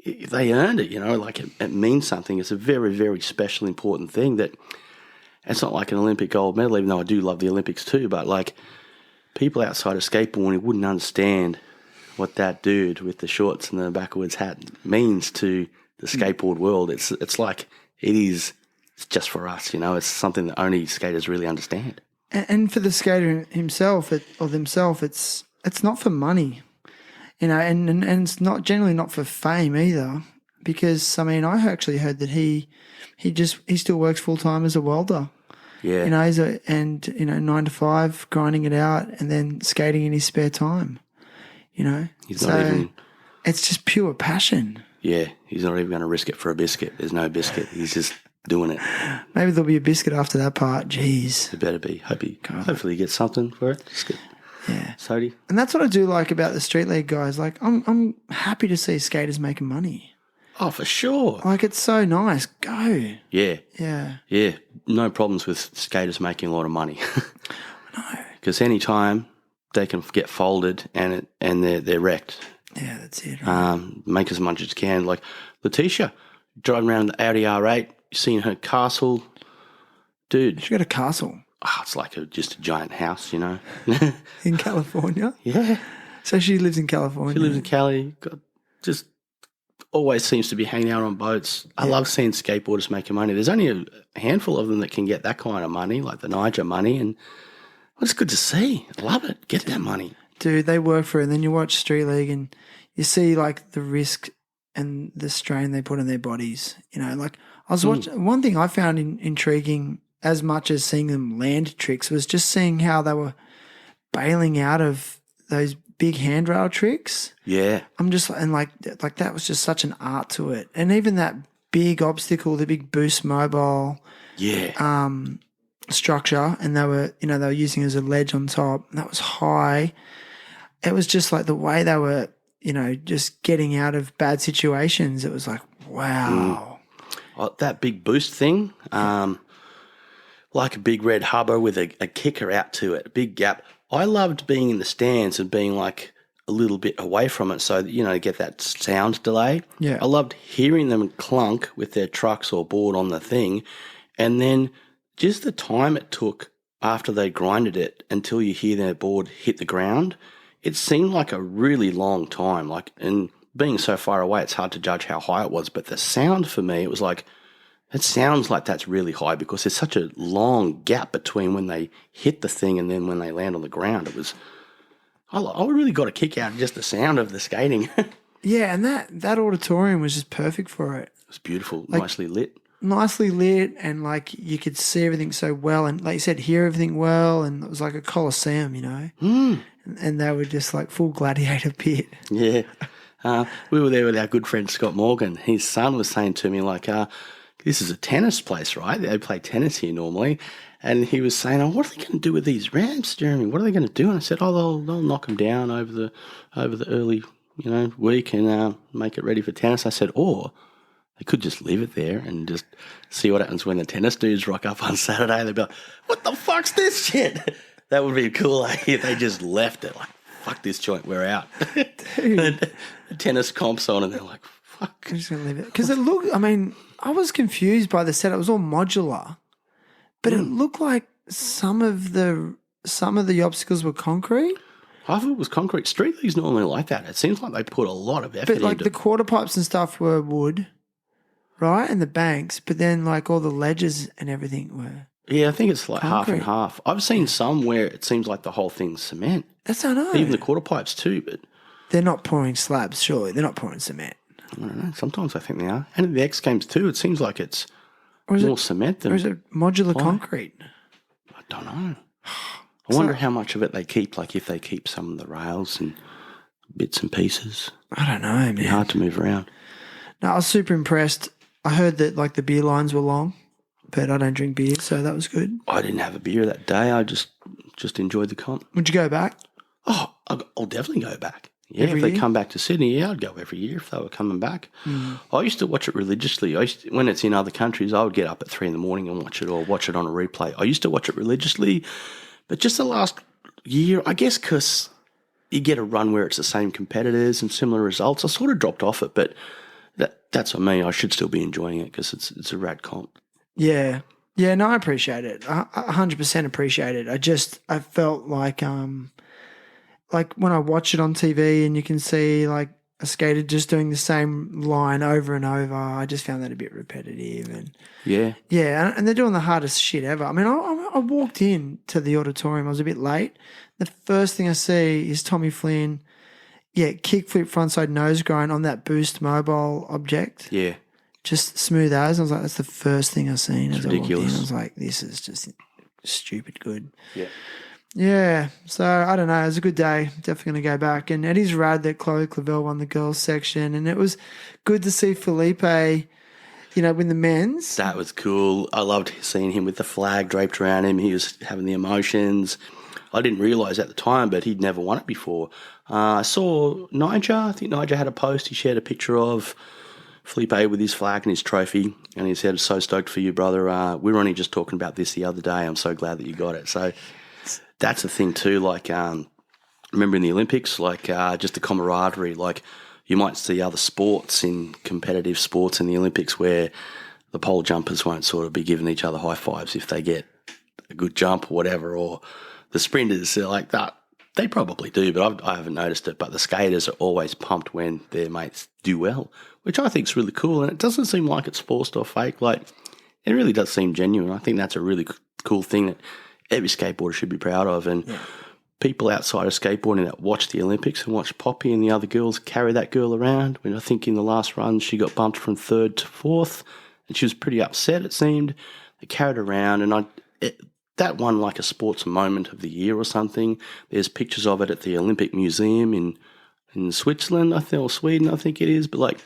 they earned it, you know, like it means something. It's a very, very special, important thing that it's not like an Olympic gold medal, even though I do love the Olympics too, but like people outside of skateboarding wouldn't understand what that dude with the shorts and the backwards hat means to the skateboard world. It's like it's just for us, you know. It's something that only skaters really understand. And for the skater himself or themselves, it's not for money, you know, and it's not generally not for fame either. Because I mean, I actually heard that he still works full time as a welder. Yeah, you know, 9 to 5, grinding it out, and then skating in his spare time. You know, it's just pure passion. Yeah, he's not even going to risk it for a biscuit. There's no biscuit. He's just doing it. Maybe there'll be a biscuit after that part. Jeez. It better be. Hopefully you get something for it. It's good. Yeah. SOTY. And that's what I do like about the street league guys. Like, I'm happy to see skaters making money. Oh, for sure. Like, it's so nice. Go. Yeah. Yeah. Yeah. No problems with skaters making a lot of money. No. Because any time they can get folded and they're wrecked. Yeah, that's it. Right? Make as much as you can. Like Letitia, driving around the Audi R8, seeing her castle. Dude. She got a castle. Oh, it's like just a giant house, you know. In California? Yeah. So she lives in California. She lives in Cali. Just always seems to be hanging out on boats. I love seeing skateboarders making money. There's only a handful of them that can get that kind of money, like the Niger money, and it's good to see. I love it. Get that money. Dude, they work for it. And then you watch Street League and you see, like, the risk and the strain they put on their bodies. You know, like, I was watching, one thing I found intriguing as much as seeing them land tricks was just seeing how they were bailing out of those big handrail tricks. Yeah. I'm just, and like that was just such an art to it. And even that big obstacle, the big boost mobile structure, and they were using it as a ledge on top. And that was high. It was just like the way they were, just getting out of bad situations. It was like, wow. Oh, that big boost thing, like a big red hubba with a kicker out to it, a big gap. I loved being in the stands and being like a little bit away from it so that, to get that sound delay. Yeah. I loved hearing them clunk with their trucks or board on the thing, and then just the time it took after they grinded it until you hear their board hit the ground, it seemed like a really long time. Like, and being so far away, it's hard to judge how high it was, but the sound for me, it was like, it sounds like that's really high because there's such a long gap between when they hit the thing and then when they land on the ground. It was, I really got a kick out of just the sound of the skating. Yeah, and that auditorium was just perfect for it. It was beautiful, Like, nicely lit. Nicely lit, and like you could see everything so well, and like you said, hear everything well, and it was like a coliseum, and they were just like full gladiator pit. Yeah. We were there with our good friend Scott Morgan. His son was saying to me, like, this is a tennis place, right? They play tennis here normally. And he was saying, oh, what are they going to do with these ramps, Jeremy? What are they going to do? And I said, oh, they'll knock them down over the early, week and make it ready for tennis. I said, or they could just leave it there and just see what happens when the tennis dudes rock up on Saturday. They'd be like, what the fuck's this shit? That would be cool if they just left it. Like, fuck this joint, we're out. And the tennis comp's on and they're like, fuck. I'm just going to leave it. Because I was confused by the set. It was all modular, but it looked like some of the obstacles were concrete. I thought it was concrete. Street league's normally like that. It seems like they put a lot of effort But like into the quarter pipes and stuff were wood, right? And the banks, but then like all the ledges and everything were. Yeah, I think it's like half and concrete. half. I've seen some where it seems like the whole thing's cement. That's I know. Even the quarter pipes too, but They're not pouring slabs, surely. They're not pouring cement. I don't know. Sometimes I think they are. And at the X Games too, it seems like it's Or is more it cement than... Or is it modular Why? concrete? I don't know. I wonder how much of it they keep, like if they keep some of the rails and bits and pieces. I don't know, man. It's hard to move around. No, I was super impressed. I heard that like the beer lines were long, but I don't drink beer, so that was good. I didn't have a beer that day. I just enjoyed the comp. Would you go back? Oh, I'll definitely go back. Yeah, Every if they year? come back to Sydney, yeah, I'd go every year if they were coming back. I used to watch it religiously. When it's in other countries, I would get up at 3 a.m. and watch it, or watch it on a replay. I used to watch it religiously, but just the last year, I guess because you get a run where it's the same competitors and similar results, I sort of dropped off it, but that's on me. I should still be enjoying it because it's a rad comp. Yeah. Yeah, no, I appreciate it. I 100% appreciate it. I felt like when I watch it on TV and you can see like a skater just doing the same line over and over, I just found that a bit repetitive. And Yeah. yeah, and they're doing the hardest shit ever. I mean, I walked in to the auditorium. I was a bit late. The first thing I see is Tommy Flynn, kickflip frontside nose grind on that boost mobile object. Yeah. Just smooth as. I was like, that's the first thing I seen as ridiculous. I walked in. I was like, this is just stupid good. Yeah. Yeah, so I don't know. It was a good day. Definitely going to go back. And it is rad that Chloe Clavel won the girls section. And it was good to see Felipe. win the men's. That was cool. I loved seeing him with the flag draped around him. He was having the emotions. I didn't realise at the time, but he'd never won it before. I saw Niger. I think Niger had a post. He shared a picture of Felipe with his flag and his trophy, and he said, "So stoked for you, brother. We were only just talking about this the other day. I'm so glad that you got it." So that's the thing too. Like, remember in the Olympics, like just the camaraderie. Like, you might see other sports in competitive sports in the Olympics where the pole jumpers won't sort of be giving each other high fives if they get a good jump or whatever, or the sprinters are like that. They probably do, but I haven't noticed it. But the skaters are always pumped when their mates do well, which I think is really cool. And it doesn't seem like it's forced or fake. Like, it really does seem genuine. I think that's a really cool thing that every skateboarder should be proud of. And people outside of skateboarding that watch the Olympics and watch Poppy and the other girls carry that girl around. When I think in the last run she got bumped from 3rd to 4th, and she was pretty upset, it seemed. They carried her around, and that won like a sports moment of the year or something. There's pictures of it at the Olympic Museum in Switzerland, I think, or Sweden, I think it is. But like,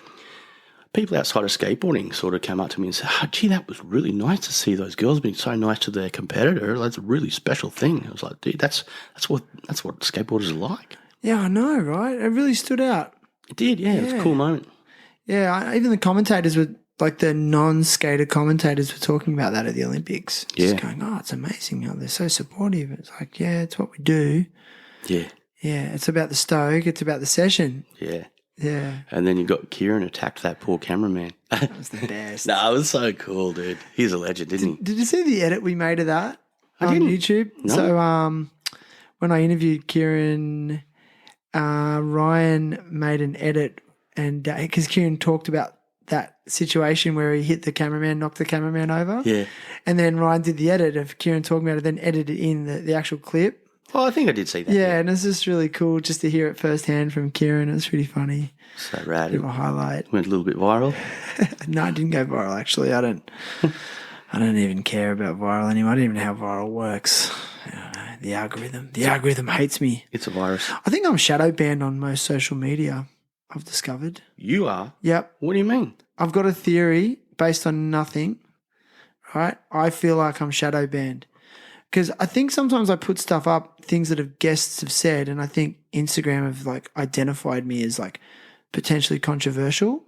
people outside of skateboarding sort of came up to me and said, "Oh, gee, that was really nice to see those girls being so nice to their competitor. That's a really special thing." I was like, "Dude, that's what skateboarders are like." Yeah, I know, right? It really stood out. It did, yeah. It was a cool moment. Yeah, even the commentators were, like the non-skater commentators were talking about that at the Olympics. Just going, "Oh, it's amazing. They're so supportive." It's like, yeah, it's what we do. Yeah. Yeah, it's about the stoke. It's about the session. Yeah. Yeah. And then you got Kieran attacked that poor cameraman. That was the best. No, it was so cool, dude. He's a legend, isn't he? Did you see the edit we made of that I on didn't. YouTube? No. So when I interviewed Kieran, Ryan made an edit, and because Kieran talked about that situation where he hit the cameraman, knocked the cameraman over. Yeah. And then Ryan did the edit of Kieran talking about it, then edited in the actual clip. Oh, I think I did see that. Yeah, and it's just really cool just to hear it firsthand from Kieran. It was really funny. So rad. Bit of a highlight. Went a little bit viral. No, it didn't go viral actually. I don't even care about viral anymore. I don't even know how viral works. I don't know. The algorithm hates me. It's a virus. I think I'm shadow banned on most social media, I've discovered. You are? Yep. What do you mean? I've got a theory based on nothing, right? I feel like I'm shadow banned because I think sometimes I put stuff up, things that guests have said, and I think Instagram have like identified me as like potentially controversial.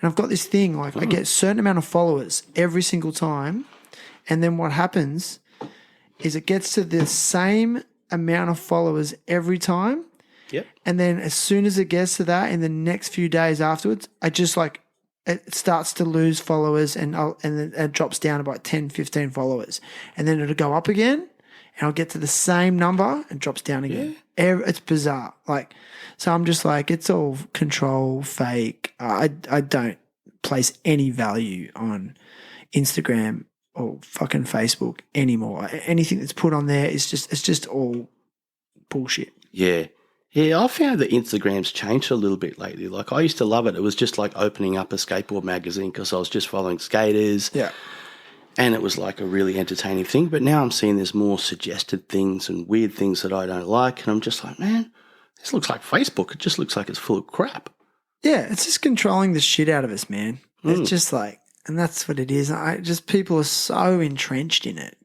And I've got this thing, like I get a certain amount of followers every single time, and then what happens is it gets to the same amount of followers every time. Yep. And then as soon as it gets to that, in the next few days afterwards, I just like it starts to lose followers, and then it drops down to about 10, 15 followers. And then it'll go up again, and I'll get to the same number and drops down again. It's bizarre. Like, so I'm just like, it's all control, fake. I don't place any value on Instagram or fucking Facebook anymore. Anything that's put on there is just all bullshit. Yeah. Yeah, I found that Instagram's changed a little bit lately. Like, I used to love it. It was just like opening up a skateboard magazine because I was just following skaters. Yeah. And it was like a really entertaining thing. But now I'm seeing there's more suggested things and weird things that I don't like. And I'm just like, man, this looks like Facebook. It just looks like it's full of crap. Yeah, it's just controlling the shit out of us, man. It's just like, and that's what it is. People are so entrenched in it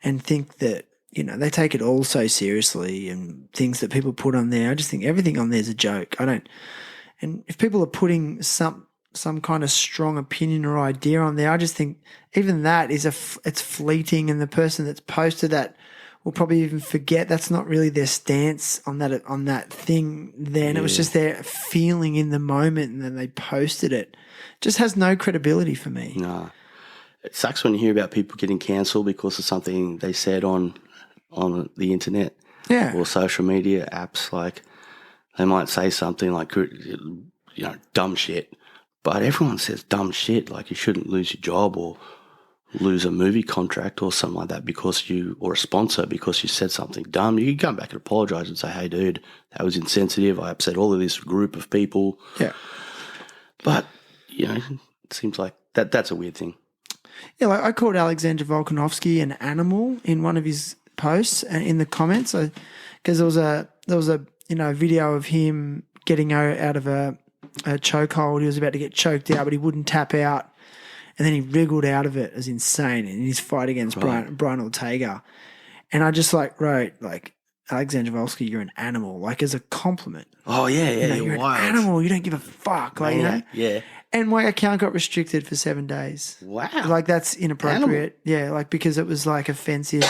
and think that, they take it all so seriously, and things that people put on there. I just think everything on there is a joke. And if people are putting some kind of strong opinion or idea on there, I just think even that is it's fleeting, and the person that's posted that will probably even forget that's not really their stance on that thing. Then it was just their feeling in the moment, and then they posted it. Just has no credibility for me. No. It sucks when you hear about people getting cancelled because of something they said on the internet or social media apps. Like, they might say something like, dumb shit, but everyone says dumb shit. Like, you shouldn't lose your job or lose a movie contract or something like that or a sponsor because you said something dumb. You can come back and apologize and say, hey, dude, that was insensitive. I upset all of this group of people. Yeah. But, it seems like that's a weird thing. Yeah, like I called Alexander Volkanovski an animal in one of his posts in the comments, because there was a video of him getting out of a chokehold. He was about to get choked out, but he wouldn't tap out, And then he wriggled out of it. It was insane in his fight against Brian Ortega. And I just wrote Alexander Volsky, you're an animal, as a compliment. Oh yeah, You're wild. an animal. You don't give a fuck, Yeah. And my account got restricted for 7 days. Wow. That's inappropriate. Animal. Yeah, because it was offensive.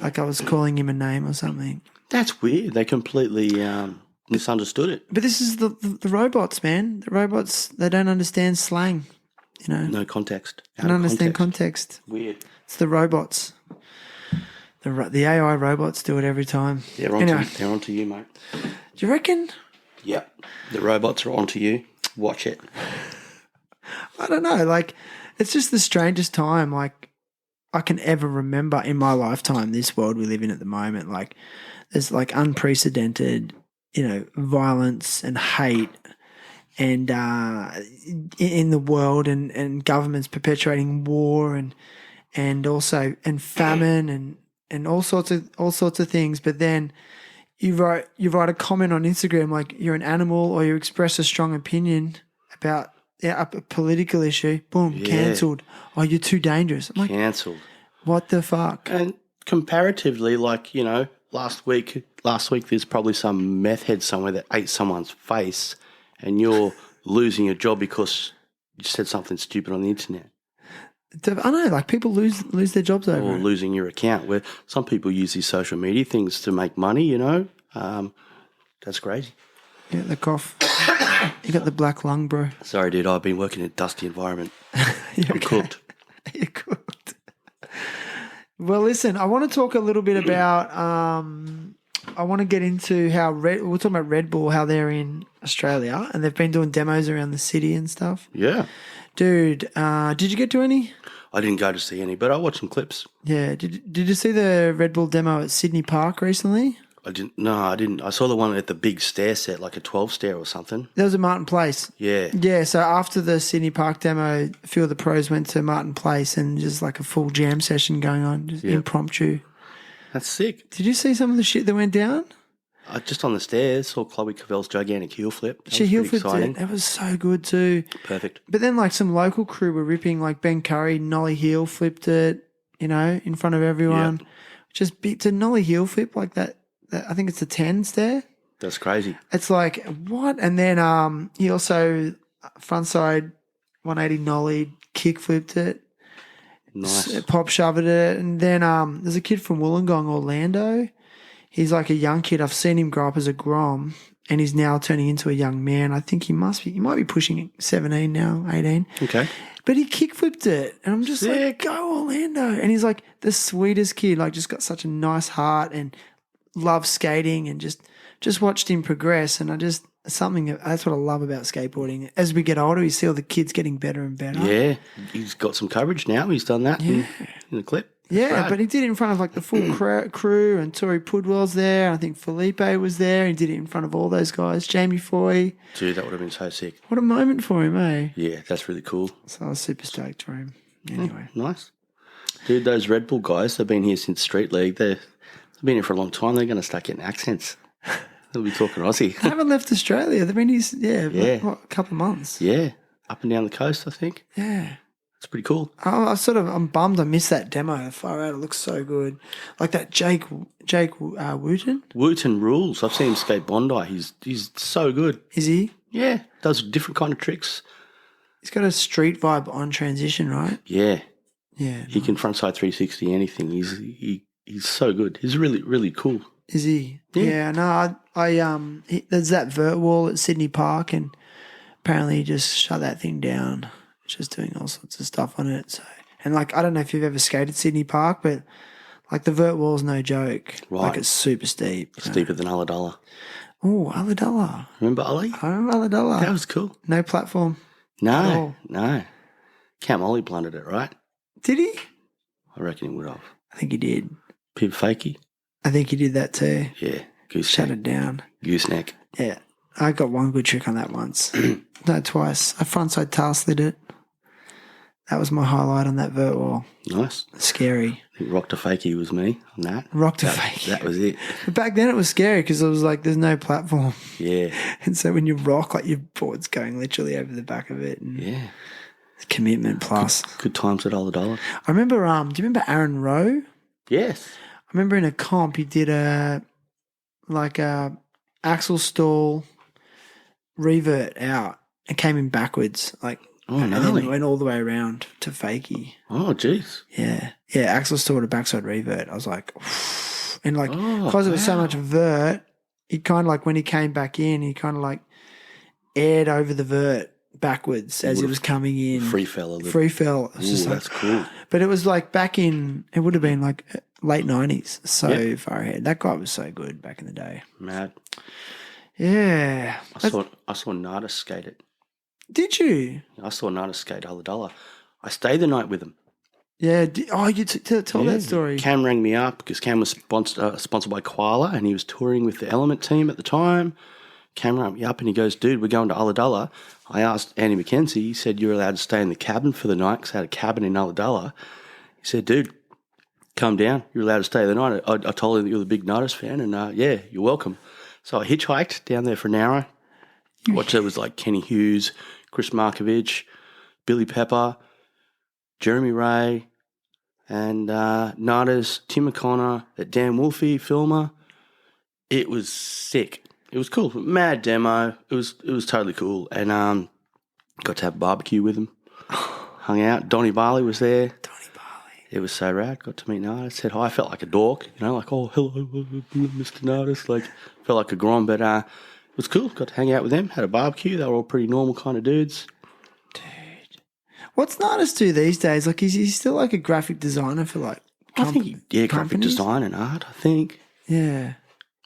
Like I was calling him a name or something. That's weird. They completely misunderstood it. But this is the robots, man. The robots, they don't understand slang. No context. They don't understand context. Weird. It's the robots. The AI robots do it every time. They're onto you, mate. Do you reckon? Yeah. The robots are onto you. Watch it. I don't know. It's just the strangest time, I can ever remember in my lifetime, this world we live in at the moment. There's unprecedented, violence and hate and in the world and governments perpetuating war and also famine and all sorts of things. But then you write a comment on Instagram you're an animal, or you express a strong opinion about a political issue. Boom, cancelled. Oh, you're too dangerous. I'm Cancelled. What the fuck? And comparatively, last week there's probably some meth head somewhere that ate someone's face, and you're losing your job because you said something stupid on the internet. I know, people lose their jobs over Or it. losing your account, where some people use these social media things to make money, That's crazy. Yeah, the cough. You got the black lung, bro. Sorry, dude, I've been working in a dusty environment. I'm cooked. You're cooked. Well, listen, I want to talk a little bit about I want to get into how we're talking about Red Bull, how they're in Australia, and they've been doing demos around the city and stuff. Yeah. Dude, did you get to any? I didn't go to see any, but I watched some clips. Yeah. Did you see the Red Bull demo at Sydney Park recently? I didn't. No, I didn't. I saw the one at the big stair set, like a 12 stair or something. That was at Martin Place. Yeah. Yeah, so after the Sydney Park demo, a few of the pros went to Martin Place and just a full jam session going on, just impromptu. That's sick. Did you see some of the shit that went down? Just on the stairs, saw Chloe Cavell's gigantic heel flip. She heel flipped it. That was so good too. Perfect. But then some local crew were ripping, Ben Curry, nollie heel flipped it, in front of everyone. Yep. Just to nollie heel flip like that. I think it's a 10 stair. That's crazy. It's what? And then he also frontside 180 nollie kick flipped it. Nice. Pop shoved it. And then there's a kid from Wollongong, Orlando. He's a young kid. I've seen him grow up as a grom, and he's now turning into a young man. I think he might be pushing 17 now, 18. Okay. But he kick flipped it. And I'm just Sick. go Orlando. And he's the sweetest kid, just got such a nice heart and loves skating, and just watched him progress. And that's what I love about skateboarding. As we get older, you see all the kids getting better and better. Yeah. He's got some coverage now. He's done that in the clip. Yeah, Right. but he did it in front of the full crew, and Tori Pudwell's there. I think Felipe was there. He did it in front of all those guys. Jamie Foy. Dude, that would have been so sick. What a moment for him, eh? Yeah, that's really cool. So I was super stoked for him. Anyway. Nice. Dude, those Red Bull guys, they've been here since Street League. They've been here for a long time. They're going to start getting accents. They'll be talking Aussie. They haven't left Australia. They've been here, a couple of months. Yeah. Up and down the coast, I think. Yeah. It's pretty cool. I'm bummed I missed that demo. Far out, it looks so good. That Jake Wooten. Wooten rules. I've seen him skate Bondi. He's so good. Is he? Yeah. Does different kind of tricks. He's got a street vibe on transition, right? Yeah. Yeah. He can frontside 360 anything. He's so good. He's really, really cool. Is he? Yeah. No, there's that vert wall at Sydney Park, and apparently he just shut that thing down. Just doing all sorts of stuff on it. So, and I don't know if you've ever skated Sydney Park, but the vert wall's no joke. Right. It's super steep. Steeper than Ulladulla. Oh, Ulladulla. Remember Ollie? I remember Ulladulla. That was cool. No platform. No. Cam Ollie blundered it, right? Did he? I reckon he would have. I think he did. Pib Fakey? I think he did that too. Yeah. Shut it down. Gooseneck. Yeah. I got one good trick on that once. No, twice. I frontside tail slid it. That was my highlight on that vert wall. Nice. Scary. I think Rock to Fakey was me on that. Rock to fake. That was it. But back then it was scary because it was there's no platform. Yeah. And so when you rock, your board's going literally over the back of it. And Yeah. Commitment plus. Good times at $1. I remember, do you remember Aaron Rowe? Yes. I remember in a comp he did a axle stall revert out and came in backwards, and then went all the way around to fakie. Oh, jeez. Yeah. Yeah, axle stall to backside revert. I was like, and because it was so much vert, he kind of when he came back in, he kind of aired over the vert backwards as he was coming in. Free fell a little. Free fell. That's cool. But it was back in, it would have been late 90s, so far ahead. That guy was so good back in the day. Mad. Yeah. I saw Nardis skate it. Did you? I saw Nardis skate $1. I stayed the night with him. Yeah. You tell that story. Cam rang me up because Cam was sponsored by Koala and he was touring with the Element team at the time. Cam rang me up and he goes, dude, we're going to $1. I asked Andy McKenzie. He said, you're allowed to stay in the cabin for the night because I had a cabin in $1. He said, dude, come down. You're allowed to stay the night. I told him that you're the big Nardis fan and, yeah, you're welcome. So I hitchhiked down there for an hour. Watched it was Kenny Hughes, Chris Markovich, Billy Pepper, Jeremy Ray, and Nardis, Tim O'Connor, that Dan Wolfie filmer. It was sick. It was cool. Mad demo. It was totally cool. And got to have a barbecue with him. Hung out. Donnie Barley was there. It was so rad. Got to meet Nardis. Said hi. I felt like a dork. Oh, hello, Mr. Nardis. Felt like a grom, but it was cool. Got to hang out with them. Had a barbecue. They were all pretty normal kind of dudes. Dude. What's Nardis do these days? Is he still a graphic designer for I think, graphic design and art, I think. Yeah.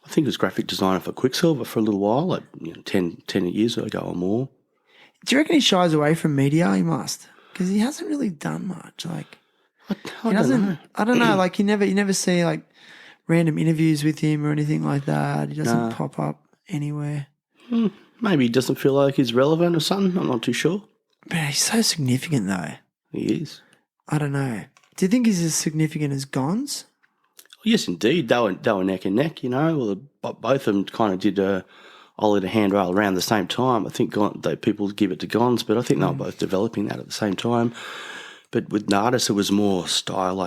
I think he was graphic designer for Quicksilver for a little while, 10 years ago or more. Do you reckon he shies away from media? He must. Because he hasn't really done much. I don't know. I don't know. You never see random interviews with him or anything like that. He doesn't pop up anywhere. Maybe he doesn't feel like he's relevant or something. I'm not too sure. But he's so significant though. He is. I don't know. Do you think he's as significant as Gons? Yes, indeed. They were neck and neck. Well, both of them kind of did Ollie the handrail around the same time. I think people give it to Gons, but I think they were both developing that at the same time. But with Nardis, it was more style.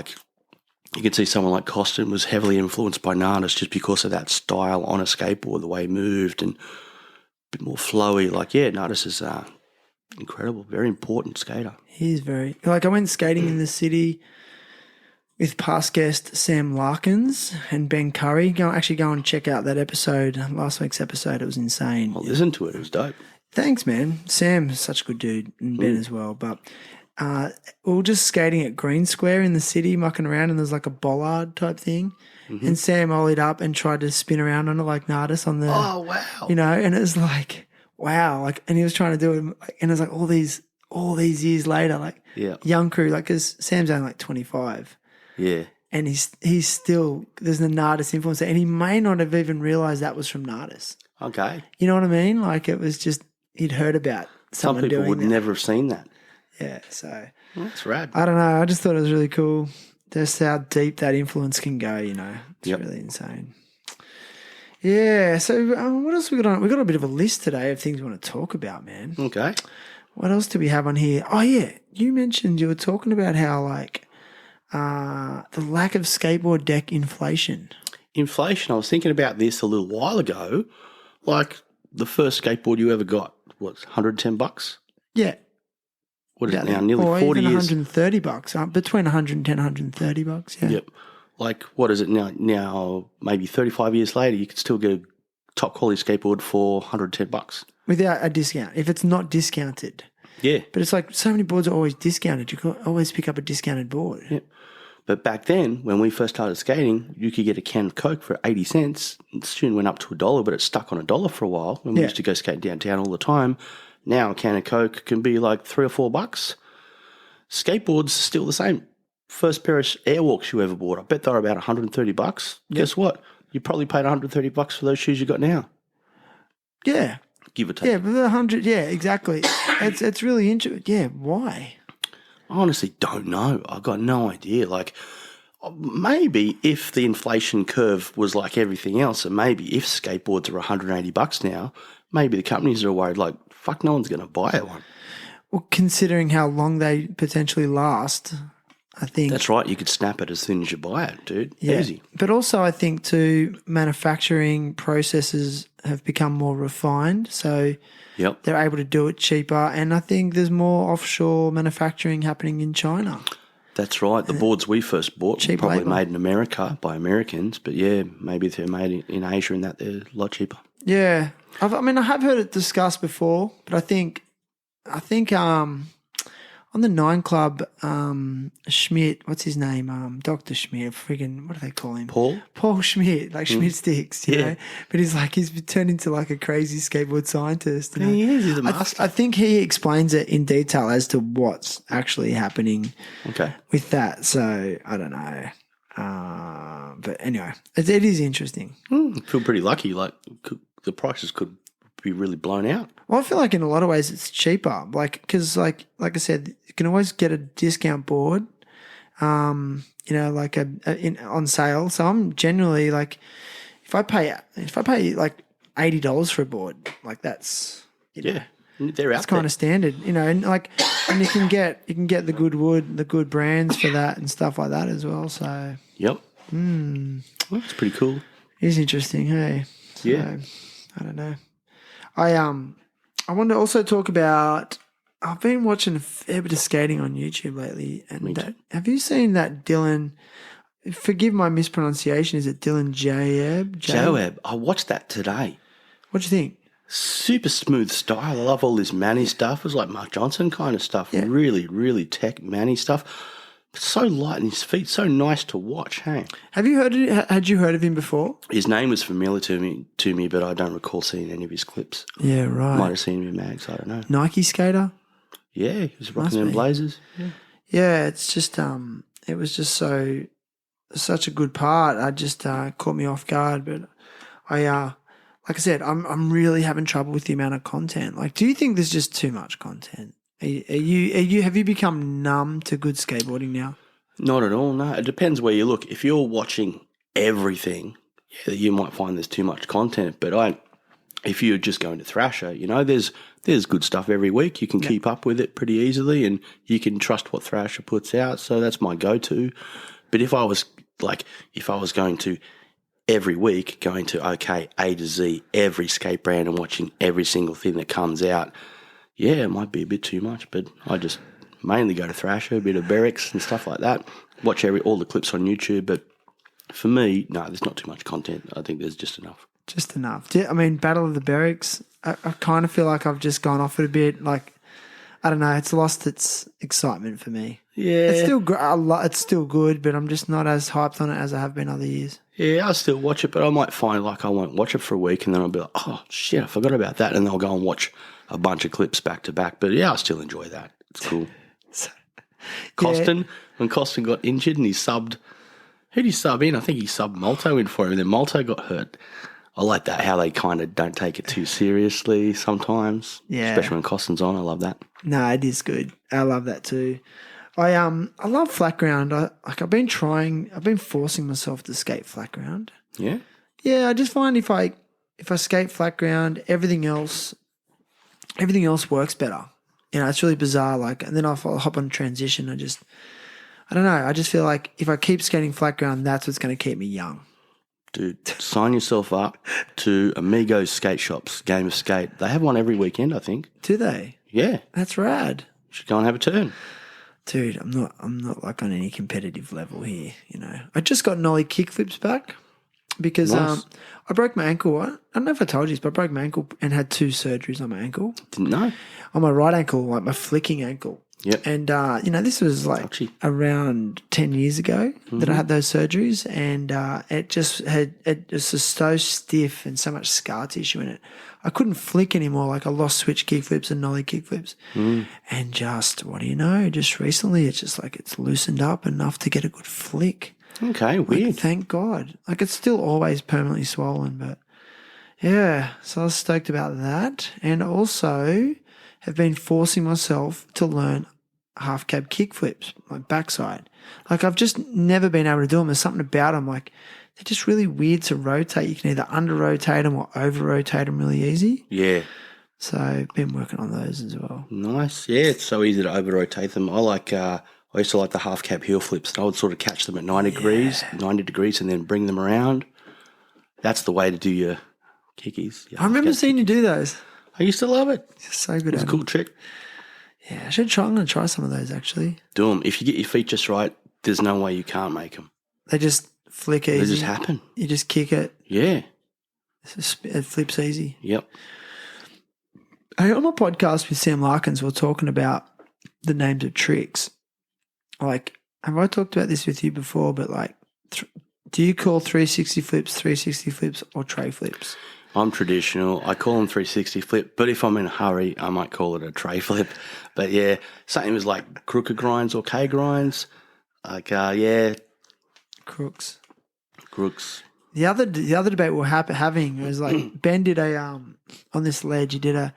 You could see someone like Costin was heavily influenced by Nardis just because of that style on a skateboard, the way he moved and a bit more flowy. Nardis is incredible, very important skater. He's very... I went skating in the city with past guest Sam Larkins and Ben Curry. Go and check out that episode, last week's episode. It was insane. I'll listen to it. It was dope. Thanks, man. Sam's such a good dude, and Ben as well. But we were just skating at Green Square in the city, mucking around, and there's a bollard type thing. Mm-hmm. And Sam ollied up and tried to spin around on it like Nardis on the... Oh, wow. And it was wow. And he was trying to do it, and it was all these years later, young crew, because Sam's only 25. Yeah. And he's still, there's the Nardis influence there, and he may not have even realised that was from Nardis. Okay. You know what I mean? It was just, he'd heard about someone doing that. Some people would never have seen that. Yeah, so. That's rad. I don't know. I just thought it was really cool just how deep that influence can go, It's really insane. Yeah, so what else we got on? We got a bit of a list today of things we want to talk about, man. Okay. What else do we have on here? Oh, yeah. You mentioned you were talking about how, the lack of skateboard deck inflation. Inflation. I was thinking about this a little while ago. The first skateboard you ever got, was $110? Yeah. What is it now? Nearly 40 even years. $130, between $110 $130, yeah. Yep. What is it now? Now, maybe 35 years later, you could still get a top quality skateboard for $110. Without a discount, if it's not discounted. Yeah. But it's so many boards are always discounted. You can always pick up a discounted board. Yeah. But back then, when we first started skating, you could get a can of Coke for 80 cents. It soon went up to $1, but it stuck on $1 for a while when we used to go skate downtown all the time. Now a can of Coke can be $3 or $4. Skateboards still the same. First pair of Airwalks you ever bought, I bet they're about $130. Yep. Guess what? You probably paid $130 for those shoes you got now. Yeah. Give or take. Yeah, but the 100, yeah, exactly. It's really interesting. Yeah, why? I honestly don't know. I've got no idea. Maybe if the inflation curve was like everything else, and maybe if skateboards are $180 now, maybe the companies are worried fuck, no one's going to buy one. Well, considering how long they potentially last, I think That's right. You could snap it as soon as you buy it, dude. yeah. Easy. But also, I think too, manufacturing processes have become more refined, so Yep. they're able to do it cheaper. And I think there's more offshore manufacturing happening in China. That's right. The boards we first bought were Cheap probably labour. made in America by Americans, but yeah, maybe if they're made in Asia and that, they're a lot cheaper. Yeah, I have heard it discussed before, but I think on the Nine Club, Schmidt, what's his name? Dr. Schmidt, friggin', what do they call him? Paul Schmidt, like Schmidt sticks, you know. But he's turned into like a crazy skateboard scientist. You know? He is. He's a master. I think he explains it in detail as to what's actually happening with that. So I don't know. But anyway, it is interesting. I feel pretty lucky. Like the prices could be really blown out. Well, I feel like in a lot of ways it's cheaper, because like I said, you can always get a discount board, on sale. So I'm generally like, if I pay like $80 for a board, like that's They're out that's kind of standard, and you can get the good wood, the good brands for that and stuff like that as well. So Yep. Well, that's pretty cool. it's interesting, hey. Yeah. So, I don't know. I want to also talk about. I've been watching a fair bit of skating on YouTube lately, and have you seen that Dylan? Forgive my mispronunciation. Is it Dylan Joab? Joab. I watched that today. What do you think? Super smooth style. I love all this Manny stuff. It was like Mark Johnson kind of stuff. Yeah. Really, really tech Manny stuff. But so light in his feet. So nice to watch. Hey. Have you heard? Had you heard of him before? His name was familiar to me, but I don't recall seeing any of his clips. Yeah, right. Might have seen him in mags. I don't know. Nike skater. Yeah, he was Must rocking them be. blazers. Yeah. Yeah, it's just it was just such a good part. I just caught me off guard, but I like I said, I'm really having trouble with the amount of content. Like, do you think there's just too much content? Have you become numb to good skateboarding now? Not at all, no. It depends where you look. If you're watching everything, you might find there's too much content. But if you're just going to Thrasher, there's good stuff every week. You can keep up with it pretty easily, and you can trust what Thrasher puts out. So that's my go-to. But if I was going to every week, going to A to Z, every skate brand and watching every single thing that comes out, it might be a bit too much. But I just mainly go to Thrasher, a bit of Berrics and stuff like that. Watch all the clips on YouTube. But for me, no, there's not too much content. I think there's just enough. Just enough. I mean, Battle of the Berrics, I kind of feel like I've just gone off it a bit. Like, I don't know, it's lost its excitement for me. Yeah. It's still it's still good, but I'm just not as hyped on it as I have been other years. Yeah, I'll still watch it, but I might find like I won't watch it for a week and then I'll be like, oh, shit, I forgot about that. And then I'll go and watch a bunch of clips back to back. But yeah, I still enjoy that. It's cool. Costin, when Costin got injured and he subbed, who did he sub in? I think he subbed Malto in for him and then Malto got hurt. I like that, how they kind of don't take it too seriously sometimes. Yeah. Especially when Costin's on. I love that. No, it is good. I love that too. I love flat ground. I've been forcing myself to skate flat ground. Yeah? Yeah, I just find if I skate flat ground, everything else works better. It's really bizarre. Like, and then I'll hop on transition. I don't know. I just feel like if I keep skating flat ground, that's what's going to keep me young. Dude, sign yourself up to Amigos Skateshop's Game of Skate. They have one every weekend, I think. Do they? Yeah. That's rad. You should go and have a turn. Dude, I'm not like on any competitive level here, I just got nollie kickflips back because Nice. I broke my ankle. I don't know if I told you this, but I broke my ankle and had 2 surgeries on my ankle. Didn't know. On my right ankle, like my flicking ankle. Yep. And, this was like Touchy. around 10 years ago that I had those surgeries, and it was just so stiff and so much scar tissue in it. I couldn't flick anymore. Like, I lost switch kickflips and nollie kickflips. And just, what do you know, just recently it's just like it's loosened up enough to get a good flick. Okay, Like, weird. thank God. Like, it's still always permanently swollen, but yeah. So I was stoked about that. And also have been forcing myself to learn half cab kickflips, my backside. Like, I've just never been able to do them. There's something about them, like, they're just really weird to rotate. You can either under rotate them or over rotate them really easy. Yeah. So been working on those as well. Nice. Yeah, it's so easy to over-rotate them. I used to like the half-cap heel flips. I would sort of catch them at 90 degrees, and then bring them around. That's the way to do your kickies. I remember seeing you do those. I used to love it. So good. It's a cool trick. Yeah, I should try. I'm going to try some of those actually. Do them. If you get your feet just right, there's no way you can't make them. They just flick easy. They just happen. You just kick it. Yeah. It flips easy. Yep. Hey, on my podcast with Sam Larkins, we're talking about the names of tricks. Like, have I talked about this with you before? But like, do you call 360 flips or tray flips? I'm traditional. I call them 360 flip, but if I'm in a hurry, I might call it a tray flip. But yeah, same as like crooked grinds or K grinds. Like, Crooks. The other debate we're having was like Ben did a on this ledge. He did a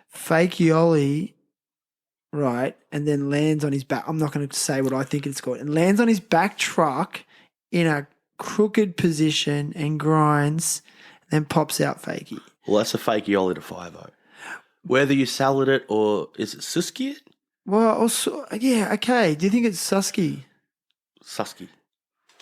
fake ollie, right, and then lands on his back. I'm not going to say what I think it's called. And lands on his back truck in a crooked position and grinds, and then pops out fakey. Well, that's a fakey ollie to 5-0. Whether you salad it or is it Suski? Well, also, yeah, okay. Do you think it's Susky? Susky.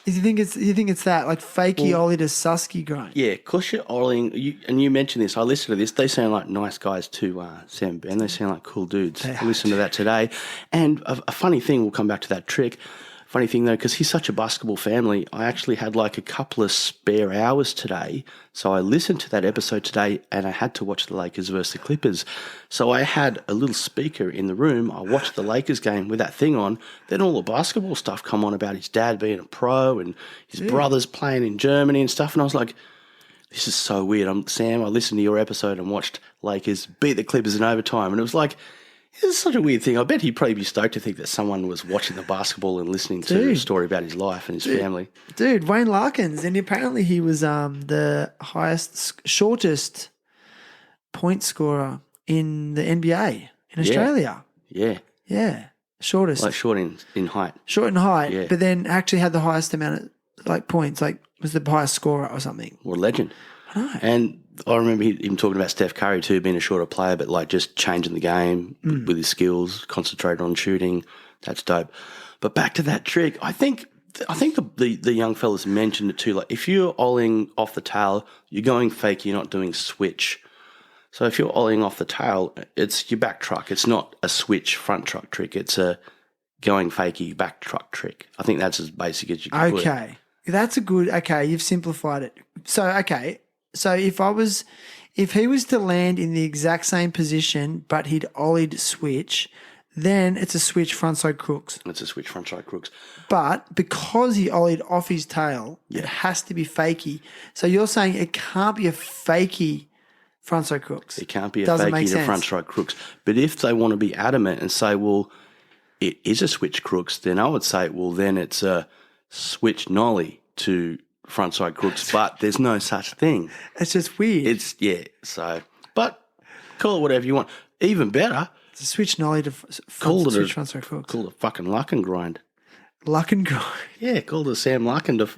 Do you think it's that like fakey ollie to Susky grind? Yeah, because you're oiling, and you mentioned this. I listened to this. They sound like nice guys too, Sam Ben. They sound like cool dudes. I listened to that today. And a funny thing, we'll come back to that trick. Funny thing though, because he's such a basketball family, I actually had like a couple of spare hours today. So I listened to that episode today and I had to watch the Lakers versus the Clippers. So I had a little speaker in the room. I watched the Lakers game with that thing on. Then all the basketball stuff come on about his dad being a pro and his brothers playing in Germany and stuff. And I was like, this is so weird. Sam, I listened to your episode and watched Lakers beat the Clippers in overtime. And it was like, it's such a weird thing. I bet he'd probably be stoked to think that someone was watching the basketball and listening to a story about his life and his family. Dude, Wayne Larkins, and apparently he was the shortest point scorer in the NBA in Australia. Yeah. Yeah, shortest. Like short in height. Short in height, Yeah. but then actually had the highest amount of like points, like was the highest scorer or something. What a legend. I know. And I remember him talking about Steph Curry too, being a shorter player, but like just changing the game with his skills, concentrated on shooting. That's dope. But back to that trick, I think the young fellas mentioned it too. Like if you're olling off the tail, you're going fake. You're not doing switch. So if you're olling off the tail, it's your back truck. It's not a switch front truck trick. It's a going fakey back truck trick. I think that's as basic as you can put it. Okay, that's a good. Okay, you've simplified it. So if he was to land in the exact same position, but he'd ollied switch, then it's a switch frontside crooks. It's a switch frontside crooks. But because he ollied off his tail, it has to be fakey. So you're saying it can't be a fakey frontside crooks. It can't be a Doesn't make fakey to sense. frontside crooks. But if they want to be adamant and say, well, it is a switch crooks, then I would say, well, then it's a switch nollie to frontside crooks, but there's no such thing. It's just weird. But call it whatever you want. Even better, It's a switch nollie to switch frontside crooks. Call it fucking luck and grind. Luck and grind. Yeah, called it Sam Larkin to.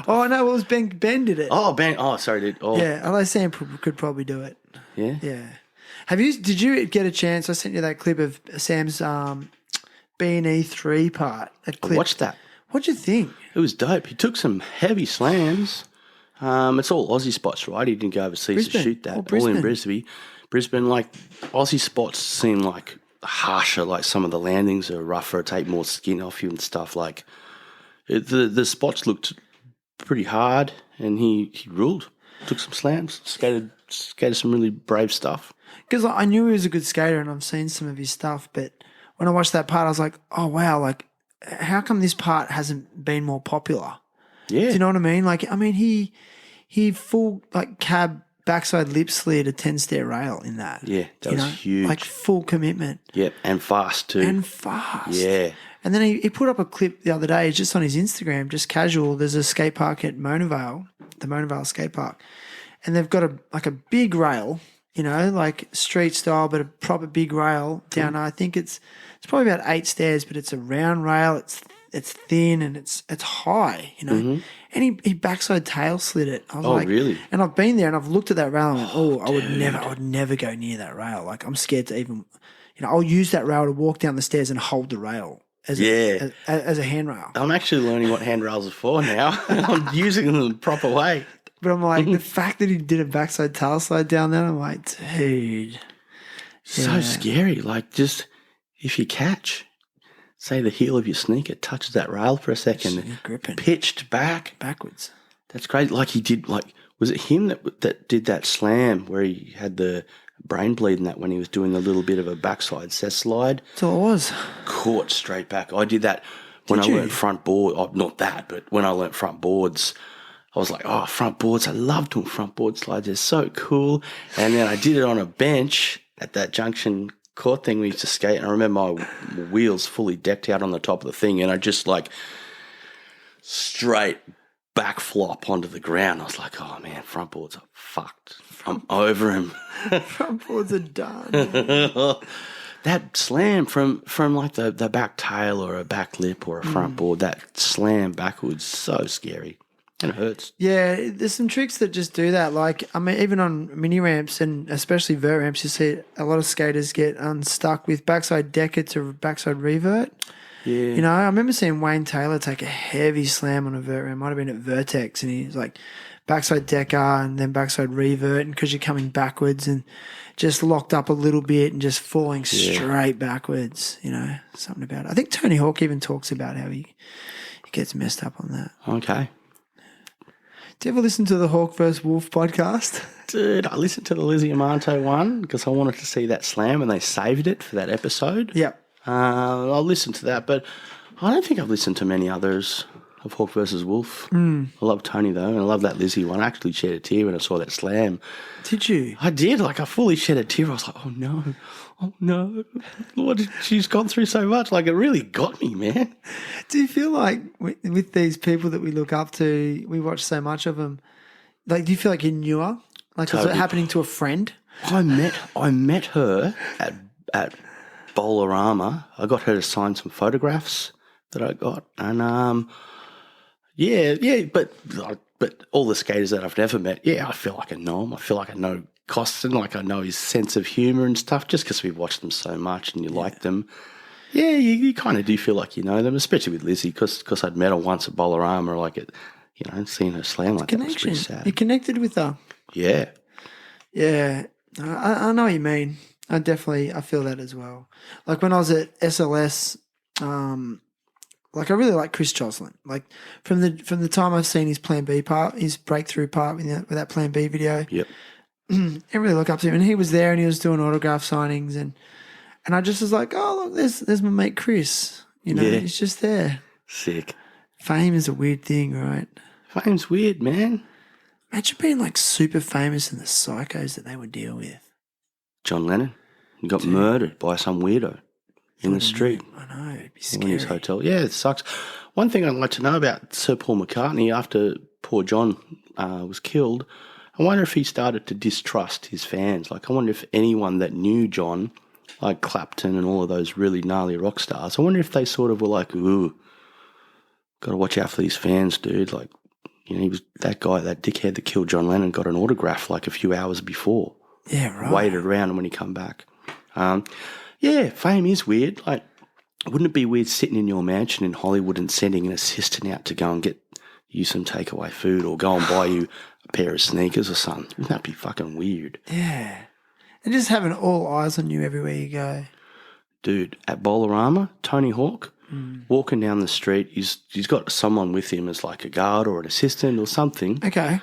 Oh no, it was Ben did it. Oh, Ben. Oh, sorry, dude. Oh, Yeah, although Sam could probably do it. yeah. Yeah. Did you get a chance? I sent you that clip of Sam's B&E 3 part. That I clip. watched that. What'd you think? It was dope. He took some heavy slams. It's all Aussie spots, right? He didn't go overseas Brisbane. to shoot that. Oh, All in Brisbane. Brisbane, like Aussie spots seem like harsher. Like some of the landings are rougher, take more skin off you and stuff. Like the spots looked pretty hard, and he ruled. Took some slams, skated some really brave stuff. Because I knew he was a good skater and I've seen some of his stuff, but when I watched that part, I was like, oh, wow, like, how come this part hasn't been more popular? Yeah. Do you know what I mean? Like, I mean, he full, like, cab backside lip slid a 10-stair rail in that. Yeah, that was huge. Like, full commitment. Yep, and fast too. And fast. Yeah. And then he put up a clip the other day, just on his Instagram, just casual. There's a skate park at Mona Vale, the Mona Vale skate park, and they've got a big rail, you know, like street style, but a proper big rail down. I think it's probably about 8 stairs, but it's a round rail. it's thin and it's high, you know. And he backside tail slid it. I was like, really? And I've been there and I've looked at that rail and went, I would never go near that rail. Like I'm scared to even, you know, I'll use that rail to walk down the stairs and hold the rail as a handrail. I'm actually learning what handrails are for now. I'm using them the proper way. But I'm like, the fact that he did a backside tail slide down there, I'm like, dude. So scary. Like, just if you catch, say the heel of your sneaker touches that rail for a second, you're gripping. Pitched backwards. That's crazy. Like he did, like, was it him that did that slam where he had the brain bleed and that when he was doing a little bit of a backside set slide? That's all it was. Caught straight back. I did that when I learned front board. Oh, not that, but when I learned front boards, I was like, oh, front boards. I love doing front board slides. They're so cool. And then I did it on a bench at that junction court thing we used to skate. And I remember my wheels fully decked out on the top of the thing. And I just like straight back flop onto the ground. I was like, oh, man, front boards are fucked. I'm over him. Front boards are done. That slam from like the back tail or a back lip or a front board, that slam backwards, so scary. And it hurts. Yeah, there's some tricks that just do that. Like, I mean, even on mini ramps and especially vert ramps, you see a lot of skaters get unstuck with backside decker to backside revert. Yeah. You know, I remember seeing Wayne Taylor take a heavy slam on a vert ramp. Might have been at Vertex, and he's like backside decker and then backside revert, and because you're coming backwards and just locked up a little bit and just falling straight backwards. You know, something about it. I think Tony Hawk even talks about how he gets messed up on that. Okay. Do you ever listen to the Hawk vs. Wolf podcast? Dude, I listened to the Lizzie Amanto one because I wanted to see that slam and they saved it for that episode. Yep. I'll listen to that, but I don't think I've listened to many others of Hawk vs. Wolf. I love Tony, though, and I love that Lizzie one. I actually shed a tear when I saw that slam. Did you? I did. Like, I fully shed a tear. I was like, oh, no. Lord, she's gone through so much. Like, it really got me, man. Do you feel like with these people that we look up to, we watch so much of them, like, do you feel like you knew her? Like, was it happening to a friend? I met her at Bolarama. I got her to sign some photographs that I got. And, but all the skaters that I've never met, I feel like I know them. I feel like I know Costin, like I know his sense of humour and stuff, just because we've watched them so much and you like them. Yeah, you kind of do feel like you know them, especially with Lizzie, because I'd met her once at Bolarama, like it, you know, seeing her slam like that was pretty sad. You connected with her. Yeah. Yeah, I know what you mean. I feel that as well. Like when I was at SLS, like I really like Chris Joslin. Like from the time I've seen his Plan B part, his breakthrough part with that Plan B video. Yep. I really look up to him, and he was there, and he was doing autograph signings, and I just was like, oh look, there's my mate Chris. You know, he's just there. Sick. Fame is a weird thing, right? Fame's weird, man. Imagine being like super famous and the psychos that they would deal with. John Lennon, he got murdered by some weirdo in the street. I know, it'd be scary. In his hotel. Yeah, it sucks. One thing I'd like to know about Sir Paul McCartney after poor John was killed, I wonder if he started to distrust his fans. Like, I wonder if anyone that knew John, like Clapton and all of those really gnarly rock stars, I wonder if they sort of were like, ooh, got to watch out for these fans, dude. Like, you know, he was that guy, that dickhead that killed John Lennon, got an autograph like a few hours before. Yeah, right. Waited around when he come back. Fame is weird. Like, wouldn't it be weird sitting in your mansion in Hollywood and sending an assistant out to go and get you some takeaway food or go and buy you a pair of sneakers or something? Wouldn't that be fucking weird? Yeah. And just having all eyes on you everywhere you go. Dude, at Bolarama, Tony Hawk, walking down the street, he's got someone with him as like a guard or an assistant or something. Okay.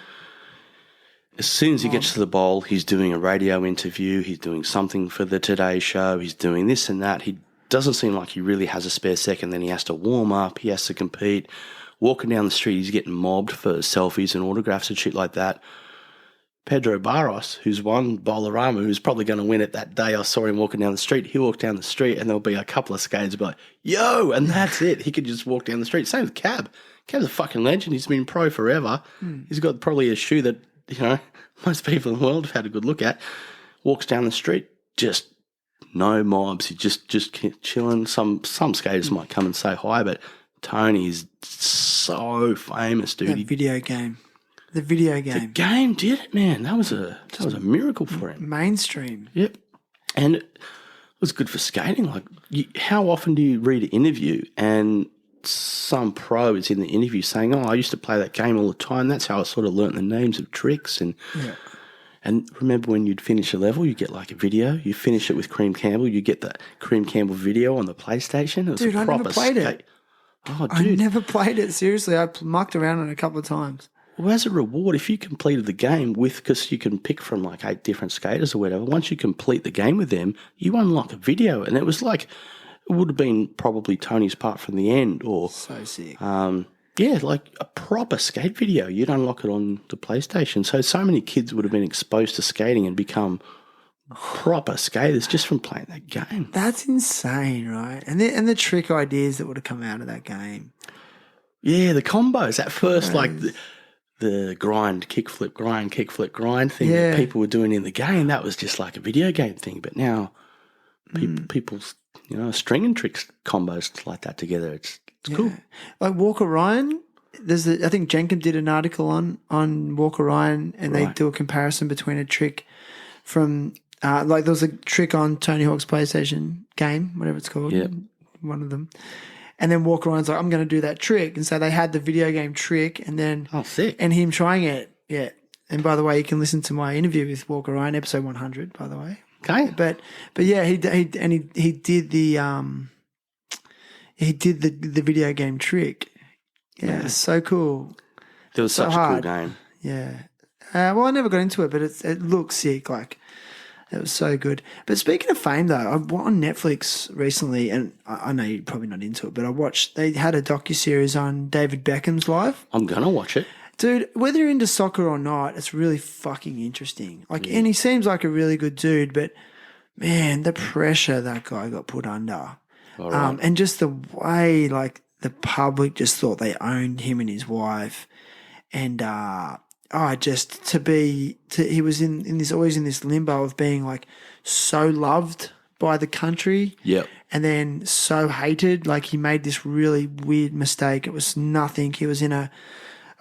As soon as he gets to the bowl, he's doing a radio interview, he's doing something for the Today Show, he's doing this and that. He doesn't seem like he really has a spare second. Then he has to warm up, he has to compete. Walking down the street, he's getting mobbed for selfies and autographs and shit like that. Pedro Barros, who's won Bolarama, who's probably going to win it that day, I saw him walking down the street. He walked down the street and there'll be a couple of skaters be like, yo, and that's it. He could just walk down the street. Same with Cab. Cab's a fucking legend. He's been pro forever. He's got probably a shoe that, you know, most people in the world have had a good look at. Walks down the street, just no mobs. He's just chilling. Some skaters might come and say hi, but Tony's so famous, dude. That video game. The video game. The game did it, man. That was a miracle for him. Mainstream. Yep. And it was good for skating. Like, how often do you read an interview and some pro is in the interview saying, I used to play that game all the time. That's how I sort of learnt the names of tricks. And remember when you'd finish a level, you get like a video. You finish it with Cream Campbell, you get the Cream Campbell video on the PlayStation. It was Dude, a I proper never played it. Oh, I dude. never played it. Seriously, I mucked around on it a couple of times. Well, as a reward, if you completed the game because you can pick from like 8 different skaters or whatever, once you complete the game with them, you unlock a video. And it was like, it would have been probably Tony's part from the end or... So sick. like a proper skate video. You'd unlock it on the PlayStation. So many kids would have been exposed to skating and become proper skaters just from playing that game. That's insane, right? And the trick ideas that would have come out of that game. Yeah, the combos. At first, like the grind, kickflip, grind thing that people were doing in the game, that was just like a video game thing. But now people's, stringing tricks combos like that together, it's cool. Like Walker Ryan, I think Jenkin did an article on Walker Ryan, and they do a comparison between a trick from there was a trick on Tony Hawk's PlayStation game, whatever it's called, one of them. And then Walker Ryan's like, I'm going to do that trick. And so they had the video game trick and then sick. And him trying it. Yeah. And by the way, you can listen to my interview with Walker Ryan, episode 100, by the way. Okay. But yeah, he did the video game trick. Yeah, so cool. It was so such hard. a cool game. Yeah. Well, I never got into it, but it looks sick. Like, it was so good. But speaking of fame, though, I went on Netflix recently, and I know you're probably not into it, but they had a docuseries on David Beckham's life. I'm going to watch it. Dude, whether you're into soccer or not, it's really fucking interesting. Like, and he seems like a really good dude, but man, the pressure that guy got put under. All right. And just the way, like, the public just thought they owned him and his wife. And, he was always in this limbo of being like so loved by the country. Yep. And then so hated. Like, he made this really weird mistake. It was nothing. He was in a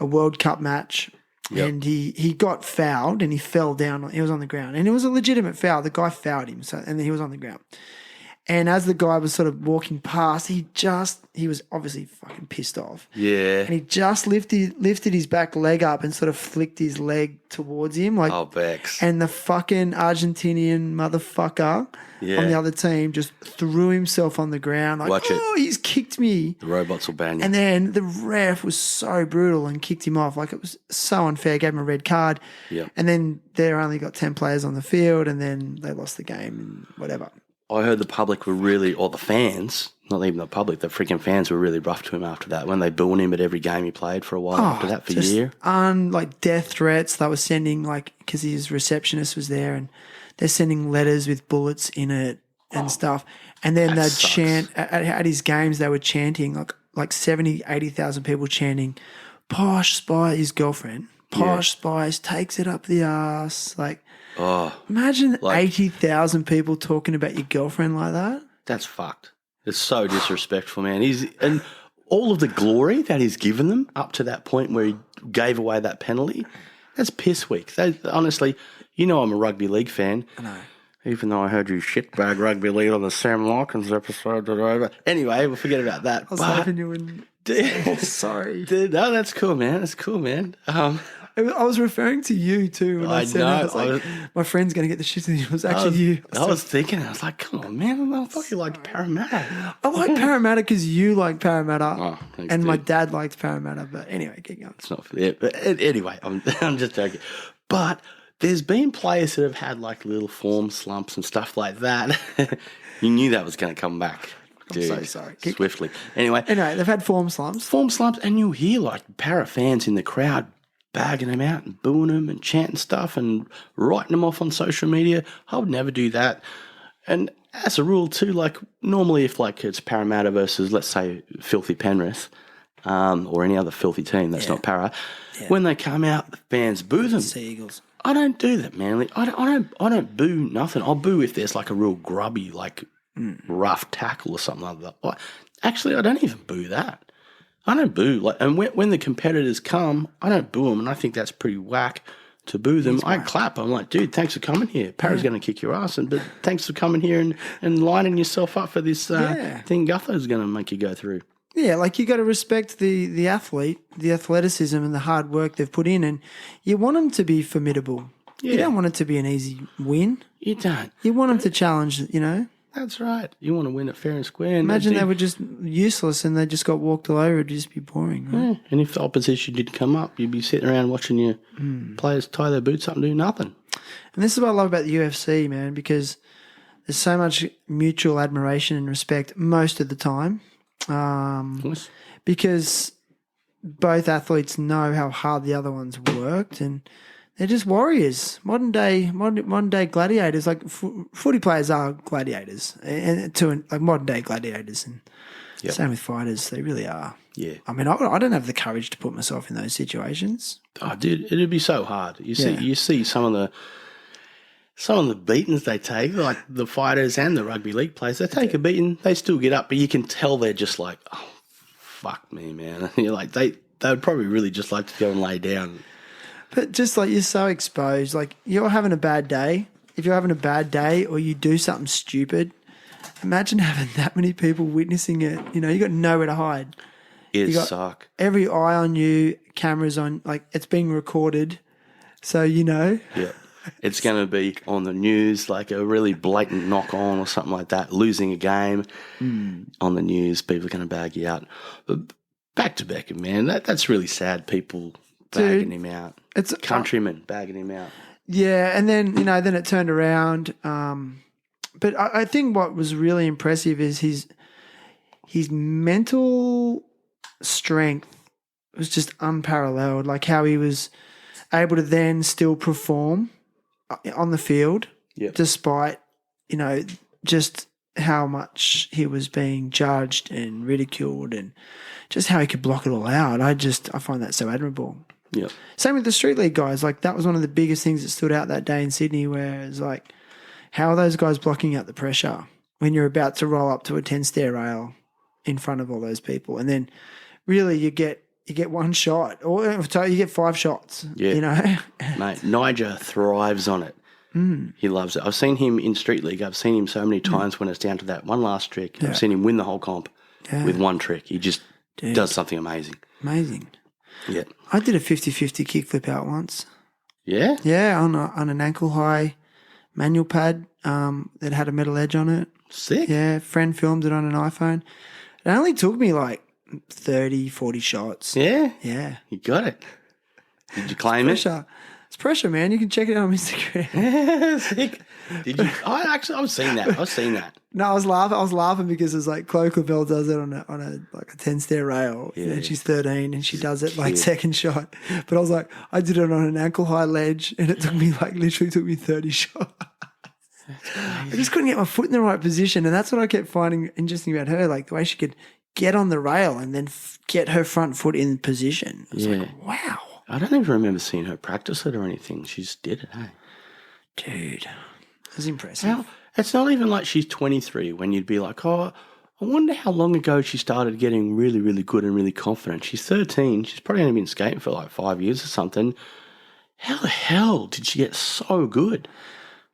World Cup match. Yep. And he got fouled and he fell down. He was on the ground. And it was a legitimate foul. The guy fouled him. And then he was on the ground. And as the guy was sort of walking past, he was obviously fucking pissed off. Yeah. And he just lifted his back leg up and sort of flicked his leg towards him. Like, Bex. And the fucking Argentinian motherfucker on the other team just threw himself on the ground. Like, Watch it. He's kicked me. The robots will ban you. And then the ref was so brutal and kicked him off. Like, it was so unfair. Gave him a red card. Yep. And then they only got 10 players on the field and then they lost the game and whatever. I heard the public were really, or the fans, not even the public, the freaking fans were really rough to him after that when they booed him at every game he played for a while after that for a year. Like death threats they were sending, like, because his receptionist was there and they're sending letters with bullets in it and stuff. And then they'd chant, at his games they were chanting, like 70, 80,000 people chanting, "Posh Spice," his girlfriend, "Posh Spice takes it up the arse." Like, imagine 80,000 people talking about your girlfriend like that. That's fucked. It's so disrespectful, man. And all of the glory that he's given them up to that point where he gave away that penalty, that's piss weak. Honestly, I'm a rugby league fan. I know. Even though I heard you shitbag rugby league on the Sam Larkins episode. Anyway, we'll forget about that. I was hoping you wouldn't. Sorry. Dude, no, that's cool, man. That's cool, man. I was referring to you too when I said know. I was like, my friend's going to get the shit to you. It was actually you. I was thinking, I was like, come on, man. I thought you liked Parramatta. I like Parramatta because you like Parramatta. Oh, thanks, and dude. my dad likes Parramatta. But anyway, keep going. It's not for it. But anyway, I'm just joking. But there's been players that have had like little form slumps and stuff like that. You knew that was going to come back. Dude, I'm so sorry. Swiftly. Anyway, they've had form slumps. And you'll hear like Para fans in the crowd bagging them out and booing them and chanting stuff and writing them off on social media. I would never do that. And as a rule too, like normally if like it's Parramatta versus, let's say, filthy Penrith, or any other filthy team that's not Para, when they come out, the fans boo them. Sea Eagles. I don't do that, man. I don't boo nothing. I'll boo if there's like a real grubby, like rough tackle or something like that. Actually, I don't even boo that. I don't boo. Like, and when the competitors come, I don't boo them, and I think that's pretty whack to boo them. I clap. I'm like, dude, thanks for coming here. Para's going to kick your ass, but thanks for coming here and lining yourself up for this thing Gutho's going to make you go through. Yeah, like you got to respect the athlete, the athleticism and the hard work they've put in, and you want them to be formidable. Yeah. You don't want it to be an easy win. You don't. You want them to challenge, That's right. You want to win it fair and square. Imagine they were just useless and they just got walked all over. It'd just be boring. Right? Yeah. And if the opposition did come up, you'd be sitting around watching your players tie their boots up and do nothing. And this is what I love about the UFC, man, because there's so much mutual admiration and respect most of the time. Yes. Because both athletes know how hard the other one's worked, and they're just warriors, modern day gladiators. Like footy players are gladiators, and like modern day gladiators, and same with fighters. They really are. Yeah. I mean, I don't have the courage to put myself in those situations. Oh, dude, it'd be so hard. You see some of the beatings they take, like the fighters and the rugby league players. They take a beating, they still get up, but you can tell they're just like, oh, fuck me, man. And you're like, they would probably really just like to go and lay down. But just like you're so exposed, like you're having a bad day. If you're having a bad day or you do something stupid, imagine having that many people witnessing it. You got nowhere to hide. It'd suck. Every eye on you, cameras on, like it's being recorded. So, Yeah. It's going to be on the news, like a really blatant knock on or something like that, losing a game on the news. People are going to bag you out. But back to Beckham, man, that's really sad. People bagging him out. It's countrymen bagging him out. Yeah, and then, then it turned around. But I think what was really impressive is his mental strength was just unparalleled, like how he was able to then still perform on the field, despite, just how much he was being judged and ridiculed and just how he could block it all out. I find that so admirable. Yeah. Same with the street league guys. Like that was one of the biggest things that stood out that day in Sydney, where it's like, how are those guys blocking out the pressure when you're about to roll up to a 10-stair rail in front of all those people? And then really you get one shot, or you get 5 shots. Yeah. Mate, Niger thrives on it. He loves it. I've seen him in Street League. I've seen him so many times when it's down to that one last trick. Yeah. I've seen him win the whole comp with one trick. He just does something amazing. Amazing. Yeah. I did a 50-50 kickflip out once. Yeah? Yeah, on an ankle-high manual pad that had a metal edge on it. Sick. Yeah, friend filmed it on an iPhone. It only took me like 30, 40 shots. Yeah? Yeah. You got it. Did you claim it? It's pressure, man. You can check it out on Instagram. Sick. Did you? I've seen that. No, I was laughing because it's like Chloe Clavel does it on a 10-stair rail. Yeah. And she's 13 and she does it like second shot. But I was like, I did it on an ankle high ledge and it took me literally 30 shots. I just couldn't get my foot in the right position, and that's what I kept finding interesting about her, like the way she could get on the rail and then get her front foot in position. I was like, wow. I don't even remember seeing her practice it or anything. She just did it, hey? Dude, it was impressive. It's not even like she's 23 when you'd be like, oh, I wonder how long ago she started getting really, really good and really confident. She's 13. She's probably only been skating for like 5 years or something. How the hell did she get so good?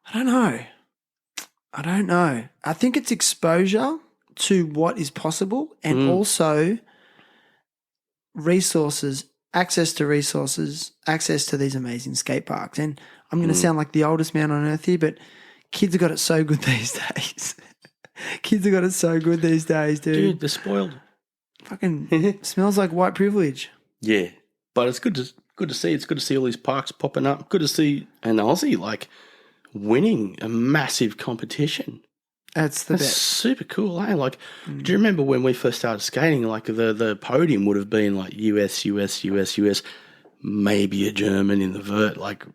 I don't know. I think it's exposure to what is possible and also access to these amazing skate parks. And I'm going to sound like the oldest man on earth here, but kids have got it so good these days. Dude. Dude, they're spoiled. Fucking smells like white privilege. Yeah, but it's good to see. It's good to see all these parks popping up. Good to see an Aussie like winning a massive competition. That's best. Super cool, eh? Like, do you remember when we first started skating? Like the podium would have been like US, maybe a German in the vert. Like,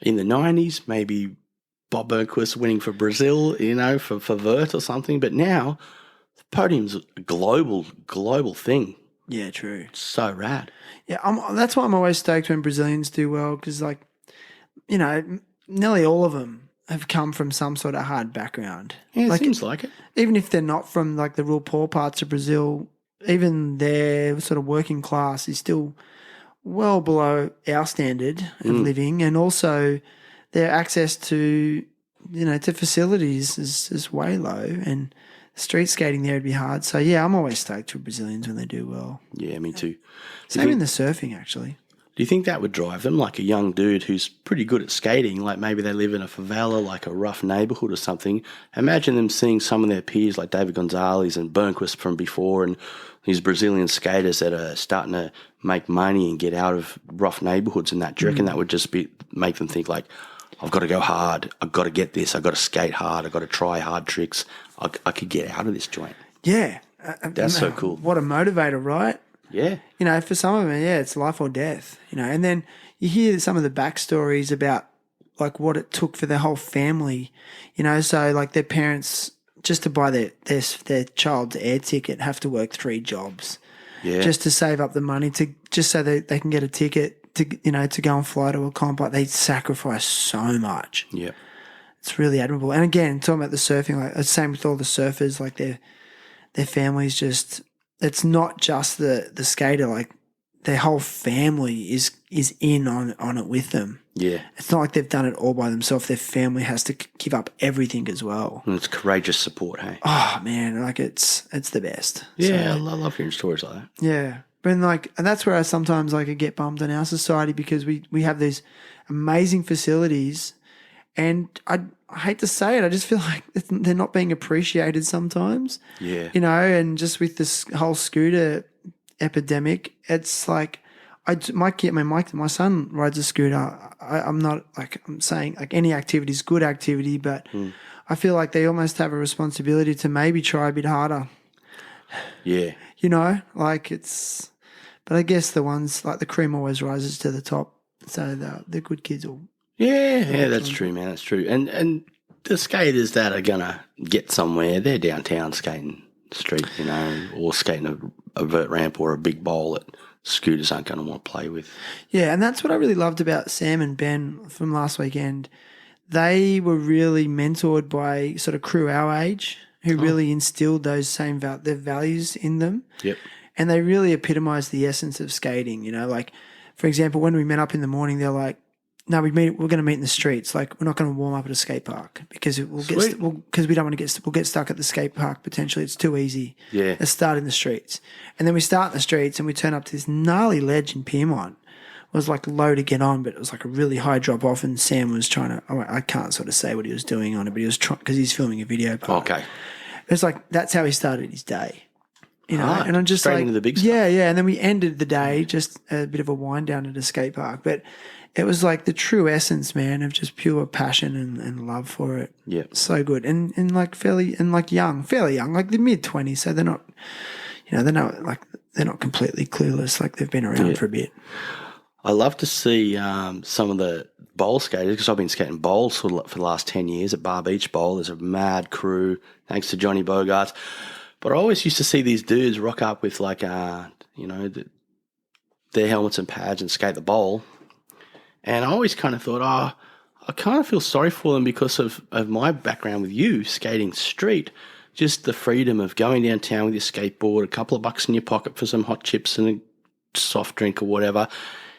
in the 90s, maybe Bob Burnquist winning for Brazil, for vert or something. But now the podium's a global thing. Yeah, true. It's so rad. Yeah, that's why I'm always stoked when Brazilians do well, because nearly all of them have come from some sort of hard background. Yeah, it seems like it. Even if they're not from like the real poor parts of Brazil, even their sort of working class is still well below our standard of living, and also their access to, to facilities is way low, and street skating there would be hard. So, yeah, I'm always stoked for Brazilians when they do well. Yeah, me too. Same in the surfing, actually. Do you think that would drive them? Like a young dude who's pretty good at skating, like maybe they live in a favela, like a rough neighborhood or something. Imagine them seeing some of their peers like David Gonzalez and Bernquist from before, and these Brazilian skaters that are starting to make money and get out of rough neighborhoods and that. Do you reckon that would just make them think like, I've got to go hard, I've got to get this, I've got to skate hard, I've got to try hard tricks, I could get out of this joint? Yeah. That's so cool. What a motivator, right? Yeah. For some of them, it's life or death, and then you hear some of the backstories about like what it took for their whole family, so like their parents, just to buy their child's air ticket, have to work 3 jobs just to save up the money just so that they can get a ticket to go and fly to a comp. Like they sacrifice so much. Yeah. It's really admirable. And again, talking about the surfing, like the same with all the surfers, like their families just, it's not just the skater, like their whole family is in on it with them. Yeah. It's not like they've done it all by themselves. Their family has to give up everything as well. And it's courageous support, hey? Oh, man, like it's the best. Yeah, so, I love hearing stories like that. Yeah. And that's where I sometimes I get bummed in our society, because we have these amazing facilities, and I hate to say it, I just feel like they're not being appreciated sometimes. Yeah. And just with this whole scooter epidemic, it's like my son rides a scooter. I'm not I'm saying like any activity is good activity, but I feel like they almost have a responsibility to maybe try a bit harder. Yeah. But I guess the ones like the cream always rises to the top. So the good kids will. Yeah, that's true, man. That's true. And the skaters that are gonna get somewhere, they're downtown skating street, or skating a vert ramp or a big bowl that scooters aren't going to want to play with. Yeah, and that's what I really loved about Sam and Ben from last weekend. They were really mentored by sort of crew our age who really instilled those same their values in them. Yep. And they really epitomised the essence of skating. Like for example, when we met up in the morning, they're like, "No, we're going to meet in the streets. Like we're not going to warm up at a skate park because we'll get stuck at the skate park potentially. It's too easy. Yeah, let's start in the streets." And then we start in the streets and we turn up to this gnarly ledge in Piedmont. It was like low to get on, but it was like a really high drop off. And Sam was trying to. I can't sort of say what he was doing on it, but he was trying because he's filming a video part. Okay, it's like that's how he started his day. And I'm just straight like, into the big stuff. Yeah. And then we ended the day just a bit of a wind down at a skate park, but it was like the true essence, man, of just pure passion and love for it. Yeah, so good, and like fairly young, like the mid-20s, so they're not, they're not completely clueless, like they've been around for a bit. I love to see some of the bowl skaters, because I've been skating bowls for the last 10 years at Bar Beach Bowl. There's a mad crew, thanks to Johnny Bogarts. But I always used to see these dudes rock up with like, their helmets and pads and skate the bowl. And I always kind of thought, I kind of feel sorry for them because of my background with you, skating street, just the freedom of going downtown with your skateboard, a couple of bucks in your pocket for some hot chips and a soft drink or whatever.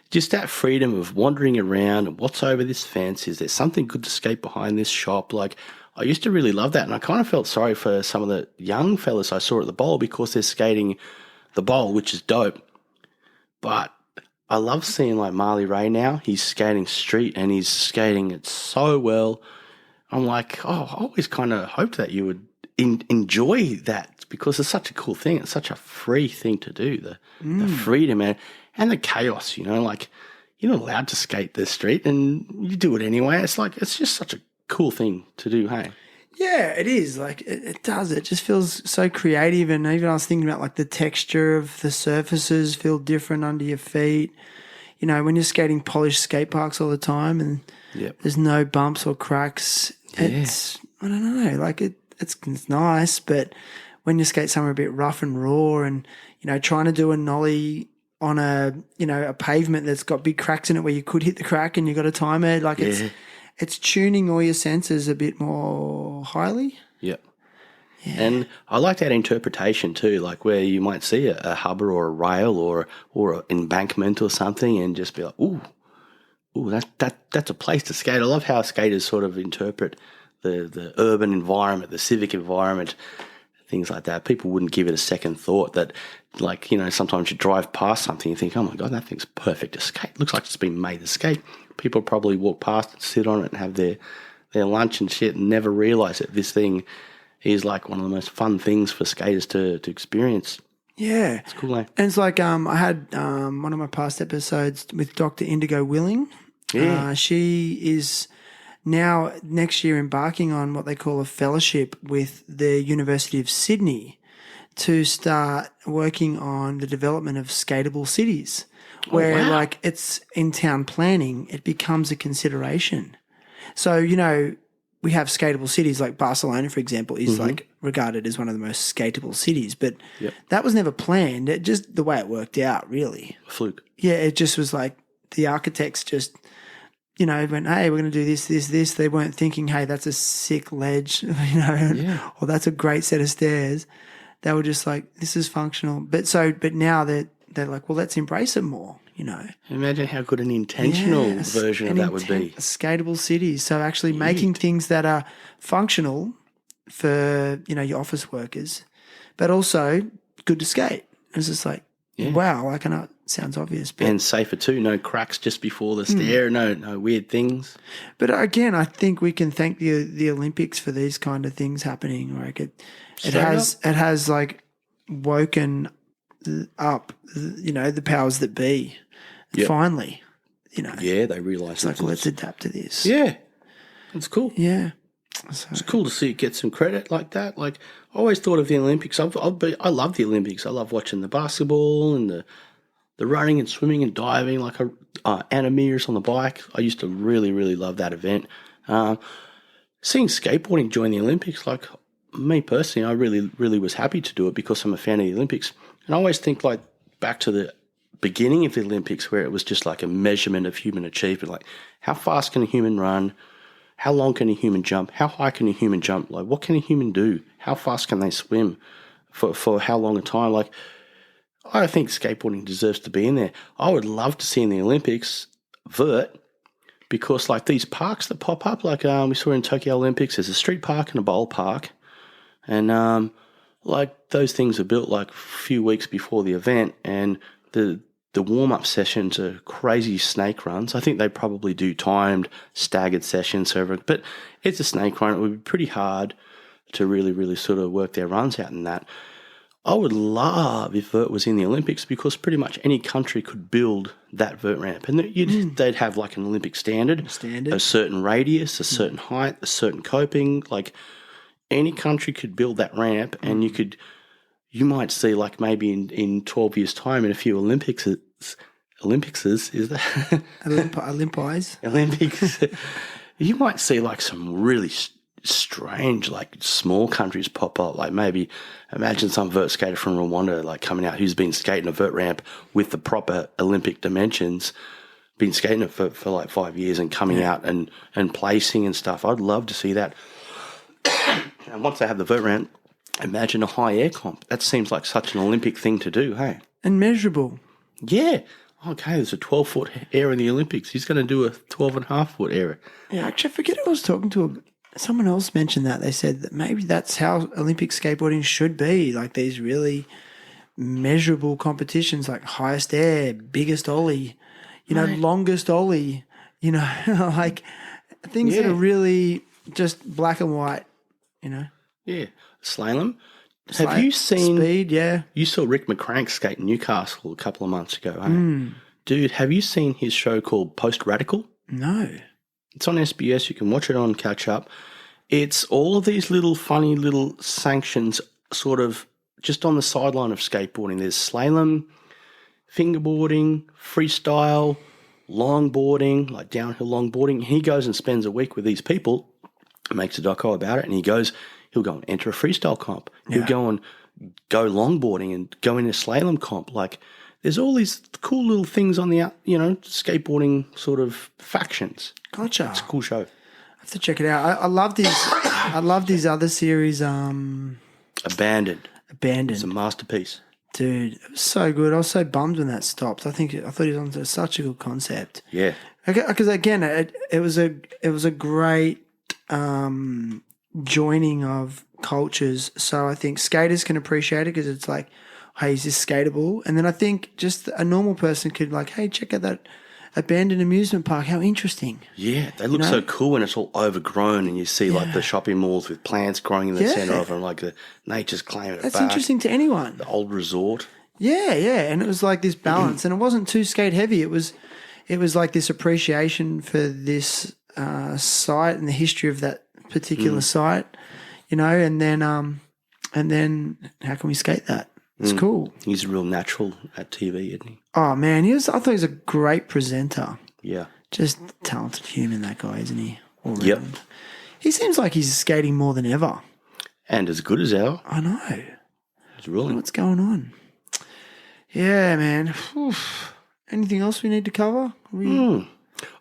Just that freedom of wandering around and what's over this fence, is there something good to skate behind this shop? Like, I used to really love that, and I kind of felt sorry for some of the young fellas I saw at the bowl because they're skating the bowl, which is dope. But I love seeing like Marley Ray now. He's skating street and he's skating it so well. I'm like, I always kind of hoped that you would enjoy that, because it's such a cool thing. It's such a free thing to do, the freedom and the chaos, like you're not allowed to skate the street and you do it anyway. It's like, it's just such a cool thing to do, hey? Yeah, it is. Like it does. It just feels so creative. And even I was thinking about like the texture of the surfaces feel different under your feet. When you're skating polished skate parks all the time and there's no bumps or cracks, it's, I don't know, like it's nice. But when you skate somewhere a bit rough and raw and, trying to do a nollie on a pavement that's got big cracks in it where you could hit the crack and you got to time it, like it's tuning all your senses a bit more highly. Yep. And I like that interpretation too, like where you might see a hubber or a rail or an embankment or something and just be like, ooh, that's a place to skate. I love how skaters sort of interpret the urban environment, the civic environment, things like that. People wouldn't give it a second thought that, like, you know, sometimes you drive past something and think, oh my God, that thing's perfect to skate. Looks like it's been made to skate. People probably walk past and sit on it and have their lunch and shit and never realise that this thing is like one of the most fun things for skaters to experience. Yeah. It's cool, eh? And it's like I had one of my past episodes with Dr. Indigo Willing. Yeah. She is now next year embarking on what they call a fellowship with the University of Sydney to start working on the development of skatable cities where like it's in town planning, it becomes a consideration. So, you know, we have skatable cities like Barcelona, for example, is like regarded as one of the most skatable cities, but that was never planned. It just the way it worked out, really. Fluke. Yeah, it just was like the architects just, you know, went, hey, we're going to do this, this, this. They weren't thinking, hey, that's a sick ledge, you know, or that's a great set of stairs. They were just like, this is functional. But now they're like, well, let's embrace it more. You know, imagine how good an intentional version of that would be. Skatable cities. So actually making things that are functional for, you know, your office workers, but also good to skate. It's just like, wow, like I know it sounds obvious. But, and safer too, no cracks just before the stair, no weird things. But again, I think we can thank the Olympics for these kind of things happening. Like it has like woken up, you know, the powers that be. Finally, you know. Yeah, they realise it's like, let's adapt to this. Yeah, it's cool. Yeah. So, it's cool to see it get some credit like that. Like, I always thought of the Olympics. I love the Olympics. I love watching the basketball and the running and swimming and diving, like Anna Meares on the bike. I used to really, really love that event. Seeing skateboarding join the Olympics, like me personally, I really, really was happy to do it because I'm a fan of the Olympics. And I always think like back to the beginning of the Olympics where it was just like a measurement of human achievement, like how fast can a human run, how long can a human jump, how high can a human jump, like what can a human do, how fast can they swim, for how long a time. Like, I think skateboarding deserves to be in there. I would love to see in the Olympics vert, because like these parks that pop up, like we saw in Tokyo Olympics, there's a street park and a bowl park, and like those things are built like a few weeks before the event, and the warm-up sessions are crazy snake runs. I think they probably do timed, staggered sessions, but it's a snake run. It would be pretty hard to really, really sort of work their runs out in that. I would love if vert was in the Olympics, because pretty much any country could build that vert ramp. And they'd have like an Olympic standard, a certain radius, a certain height, a certain coping. Like any country could build that ramp, and you might see like maybe in 12 years' time in a few Olympics, is that? Olympics. You might see like some really strange, like small countries pop up. Like maybe imagine some vert skater from Rwanda like coming out who's been skating a vert ramp with the proper Olympic dimensions, been skating it for like 5 years and coming out and placing and stuff. I'd love to see that. And once they have the vert ramp, imagine a high air comp. That seems like such an Olympic thing to do, hey? And measurable. Yeah. Okay, there's a 12-foot air in the Olympics. He's going to do a 12.5-foot air. Yeah, actually, I forget who I was talking to. Someone else mentioned that. They said that maybe that's how Olympic skateboarding should be, like these really measurable competitions, like highest air, biggest ollie, longest ollie, like things that are really just black and white, Yeah. Slalom. Have you seen... Speed, yeah. You saw Rick McCrank skate in Newcastle a couple of months ago, eh? Dude, have you seen his show called Post Radical? No. It's on SBS. You can watch it on Catch Up. It's all of these little funny little sanctions sort of just on the sideline of skateboarding. There's slalom, fingerboarding, freestyle, longboarding, like downhill longboarding. He goes and spends a week with these people, makes a doco about it, and he'll go and enter a freestyle comp. He'll go and go longboarding and go in a slalom comp. Like, there's all these cool little things on the, skateboarding sort of factions. Gotcha. It's a cool show. I have to check it out. I love these. I love these other series. Abandoned. It's a masterpiece. Dude, it was so good. I was so bummed when that stopped. I thought he was onto such a good concept. Yeah. Because again, it was a great joining of cultures. So I think skaters can appreciate it because it's like, hey, is this skatable? And then I think just a normal person could like, hey, check out that abandoned amusement park. How interesting. Yeah, they look so cool when it's all overgrown and you see like the shopping malls with plants growing in the centre of them, like the nature's claiming it back. That's interesting to anyone. The old resort. Yeah, and it was like this balance, and it wasn't too skate heavy. It was like this appreciation for this site and the history of that particular site, and then how can we skate that? It's cool. He's a real natural at TV, isn't he? Oh man, I thought he was a great presenter. Yeah. Just talented human, that guy, isn't he? All Yep. round. He seems like he's skating more than ever. And as good as ever. I know. It's really. What's going on? Yeah, man. Oof. Anything else we need to cover?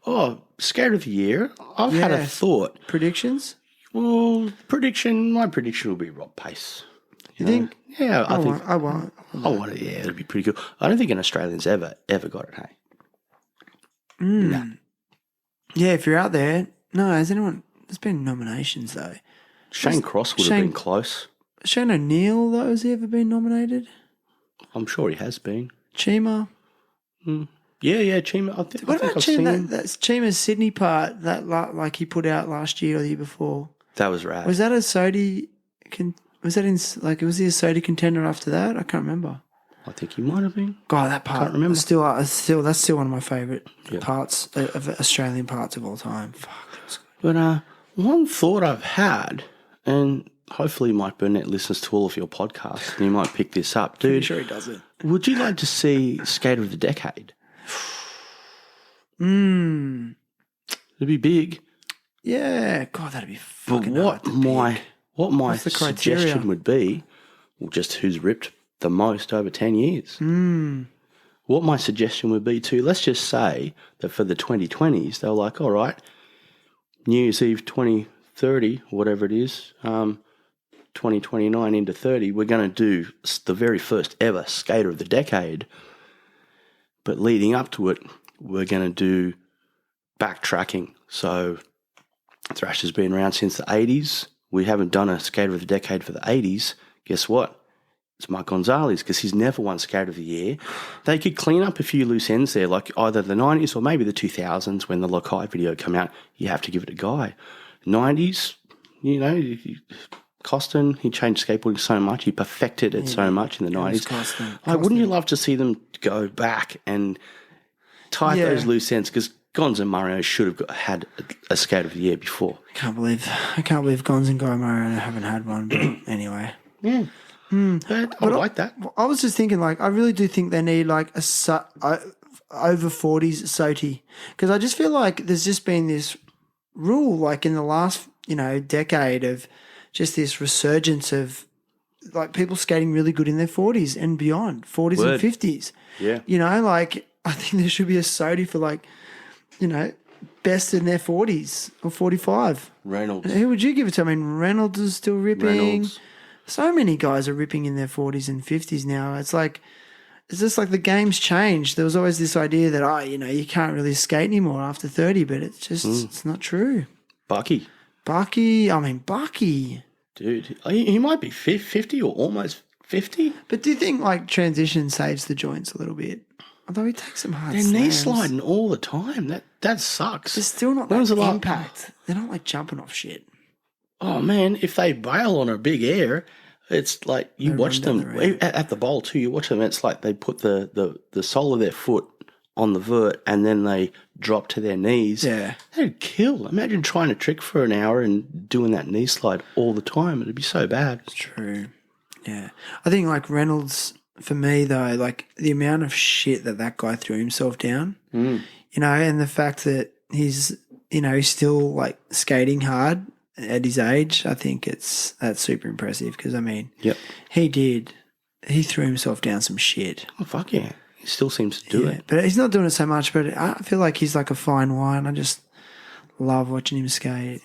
Oh, Skater of the Year. I've had a thought. Predictions? Well, my prediction will be Rob Pace. You think? Yeah, I think. I won't. I want it. Yeah, it'll be pretty cool. I don't think an Australian's ever got it. Hey. No. Yeah, if you're out there, no. Has anyone? There's been nominations though. Shane Cross would have been close. Shane O'Neill though, has he ever been nominated? I'm sure he has been. Chima. Yeah, Chima. What about Chima? That's Chima's Sydney part that like he put out last year or the year before. That was rad. Was that a SOTY? Was that was he a SOTY contender after that? I can't remember. I think he might have been. God, that part. Can't remember. That's still one of my favourite parts of Australian parts of all time. Fuck, that was good. But one thought I've had, and hopefully Mike Burnett listens to all of your podcasts, and he might pick this up, dude. Pretty sure he does it. Would you like to see Skater of the Decade? It'd be big. Yeah, God, that'd be fucking But what my What's the criteria? suggestion would be, well, just who's ripped the most over 10 years. What my suggestion would be too, let's just say that for the 2020s, they were like, all right, New Year's Eve 2030, whatever it is, 2029 into 30, we're going to do the very first ever Skater of the Decade. But leading up to it, we're going to do backtracking. So thrash has been around since the 80s. We haven't done a Skater of the Decade for the 80s. Guess what? It's Mike Gonzalez because he's never won Skater of the Year. They could clean up a few loose ends there, like either the 90s or maybe the 2000s when the Lakai video came out. You have to give it a guy. 90s, Costin, he changed skateboarding so much. He perfected it so much in the 90s. Wouldn't you love to see them go back and tie those loose ends? Because Gonz and Mario should have had a Skater of the Year before. I can't believe Gonz and Guy Mario haven't had one. But anyway, I like that. I was just thinking, I really do think they need over 40s SOTY, because I just feel like there's just been this rule, in the last decade, of just this resurgence of people skating really good in their 40s and beyond, 40s and 50s. Yeah, I think there should be a SOTY for best in their 40s or 45. Reynolds. Who would you give it to? I mean, Reynolds is still ripping. Reynolds. So many guys are ripping in their 40s and 50s now. It's just like the game's changed. There was always this idea that, you can't really skate anymore after 30, but it's just, it's not true. Bucky. Dude, he might be 50 or almost 50. But do you think, transition saves the joints a little bit? Although he takes some hard They're slams. knee sliding all the time. That sucks. There's still not that impact. They're not, jumping off shit. Oh, man, if they bail on a big air, it's like you watch them at the bowl too. You watch them, it's like they put the sole of their foot on the vert and then they drop to their knees. Yeah. They'd kill. Imagine trying to trick for an hour and doing that knee slide all the time. It'd be so bad. It's true. Yeah. I think, Reynolds, for me, though, the amount of shit that guy threw himself down, and the fact that he's still, skating hard at his age, I think that's super impressive because, he threw himself down some shit. Oh, fuck yeah. He still seems to do it. But he's not doing it so much, but I feel like he's like a fine wine. I just love watching him skate,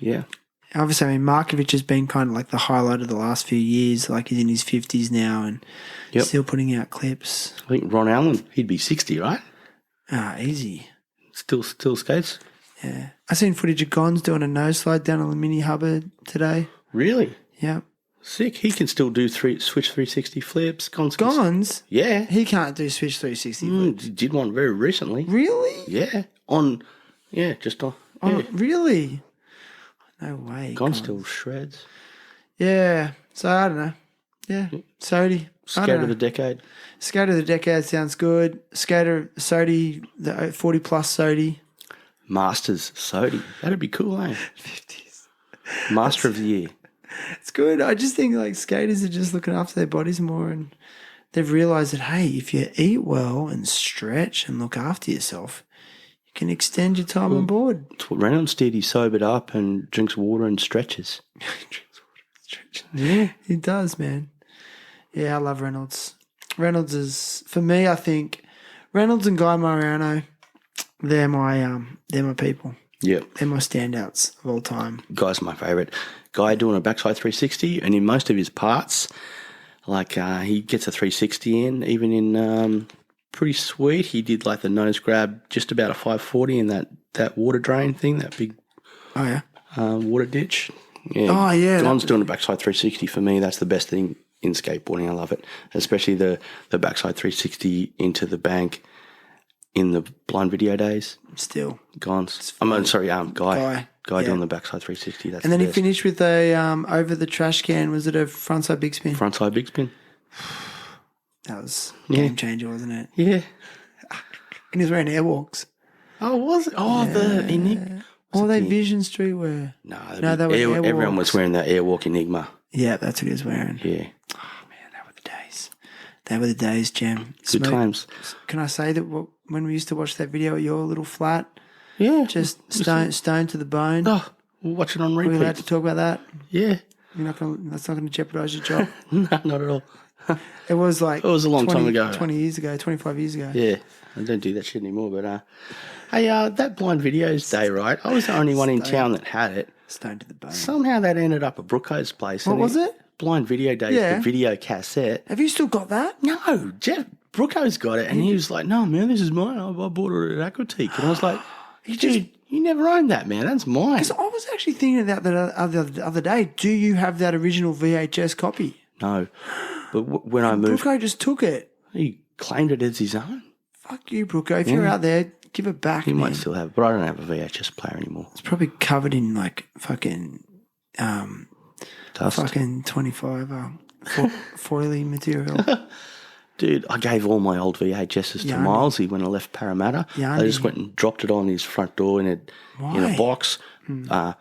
Yeah. Obviously, I mean, Markovic has been kind of like the highlight of the last few years. Like he's in his 50s now and still putting out clips. I think Ron Allen, he'd be 60, right? Easy. Still skates? Yeah. I seen footage of Gons doing a nose slide down on the Mini Hubbard today. Really? Yeah. Sick. He can still do switch 360 flips. Gons? Yeah. He can't do switch 360 flips. Did one very recently. Really? Yeah. Just on. Oh, Yeah. really? No way. Gone still shreds. Yeah. So I don't know. Yeah. SOTY. Skate of the decade. Skate of the decade sounds good. Skater SOTY, the 40 plus SOTY. Masters SOTY. That'd be cool, eh? 50s. Master of the year. It's good. I just think like skaters are just looking after their bodies more and they've realised that, hey, if you eat well and stretch and look after yourself, you can extend your time on board. It's what Reynolds did. He sobered up and drinks water and stretches. Yeah, he does, man. Yeah, I love Reynolds. Reynolds is, for me, I think Reynolds and Guy Mariano, they're my people. Yeah. They're my standouts of all time. Guy's my favourite. Guy doing a backside 360, and in most of his parts, like he gets a 360 in, even in pretty sweet. He did like the nose grab, just about a 540 in that water drain thing, that big water ditch. Yeah. Oh, yeah. Don's doing a backside 360 for me. That's the best thing in skateboarding. I love it, especially the backside 360 into the bank in the blind video days. Still. Guy doing the backside 360. That's and then the he finished with a over the trash can. Was it a frontside big spin? Frontside big spin. That was a game changer, wasn't it? Yeah. And he was wearing airwalks. Oh, was it? Oh, yeah. Or they Vision Streetwear? No, they were airwalks. Everyone was wearing that Airwalk Enigma. Yeah, that's what he was wearing. Yeah. Oh, man, they were the days. They were the days, Jam. Good times. Can I say that when we used to watch that video at your little flat? Yeah. Just stone to the bone. Oh, we'll watch it on repeat. Are we allowed to talk about that? Yeah. That's not going to jeopardise your job? No, not at all. It was like... It was a long time ago. 20 years ago, 25 years ago. Yeah. I don't do that shit anymore, but... Hey, that blind videos day, right? I was the only one in town that had it. Stone to the bone. Somehow that ended up at Brooko's place. What was it? Blind video days, Yeah. the video cassette. Have you still got that? No, Jeff Brooko's got it, and he was like, "No, man, this is mine. I bought it at Aquatique," and I was like, "Dude, you never owned that, man. That's mine." Because I was actually thinking about that the other day. Do you have that original VHS copy? No, but when I moved, Brooko just took it. he claimed it as his own. Fuck you, Brooko. If you're out there, give it back. He man. might still have it, but I don't have a VHS player anymore. It's probably covered in like fucking Dust. fucking 25 foily material. Dude, I gave all my old VHSs to Yanni. Milesy when I left Parramatta. Yanni. I just went and dropped it on his front door in a box. Yeah,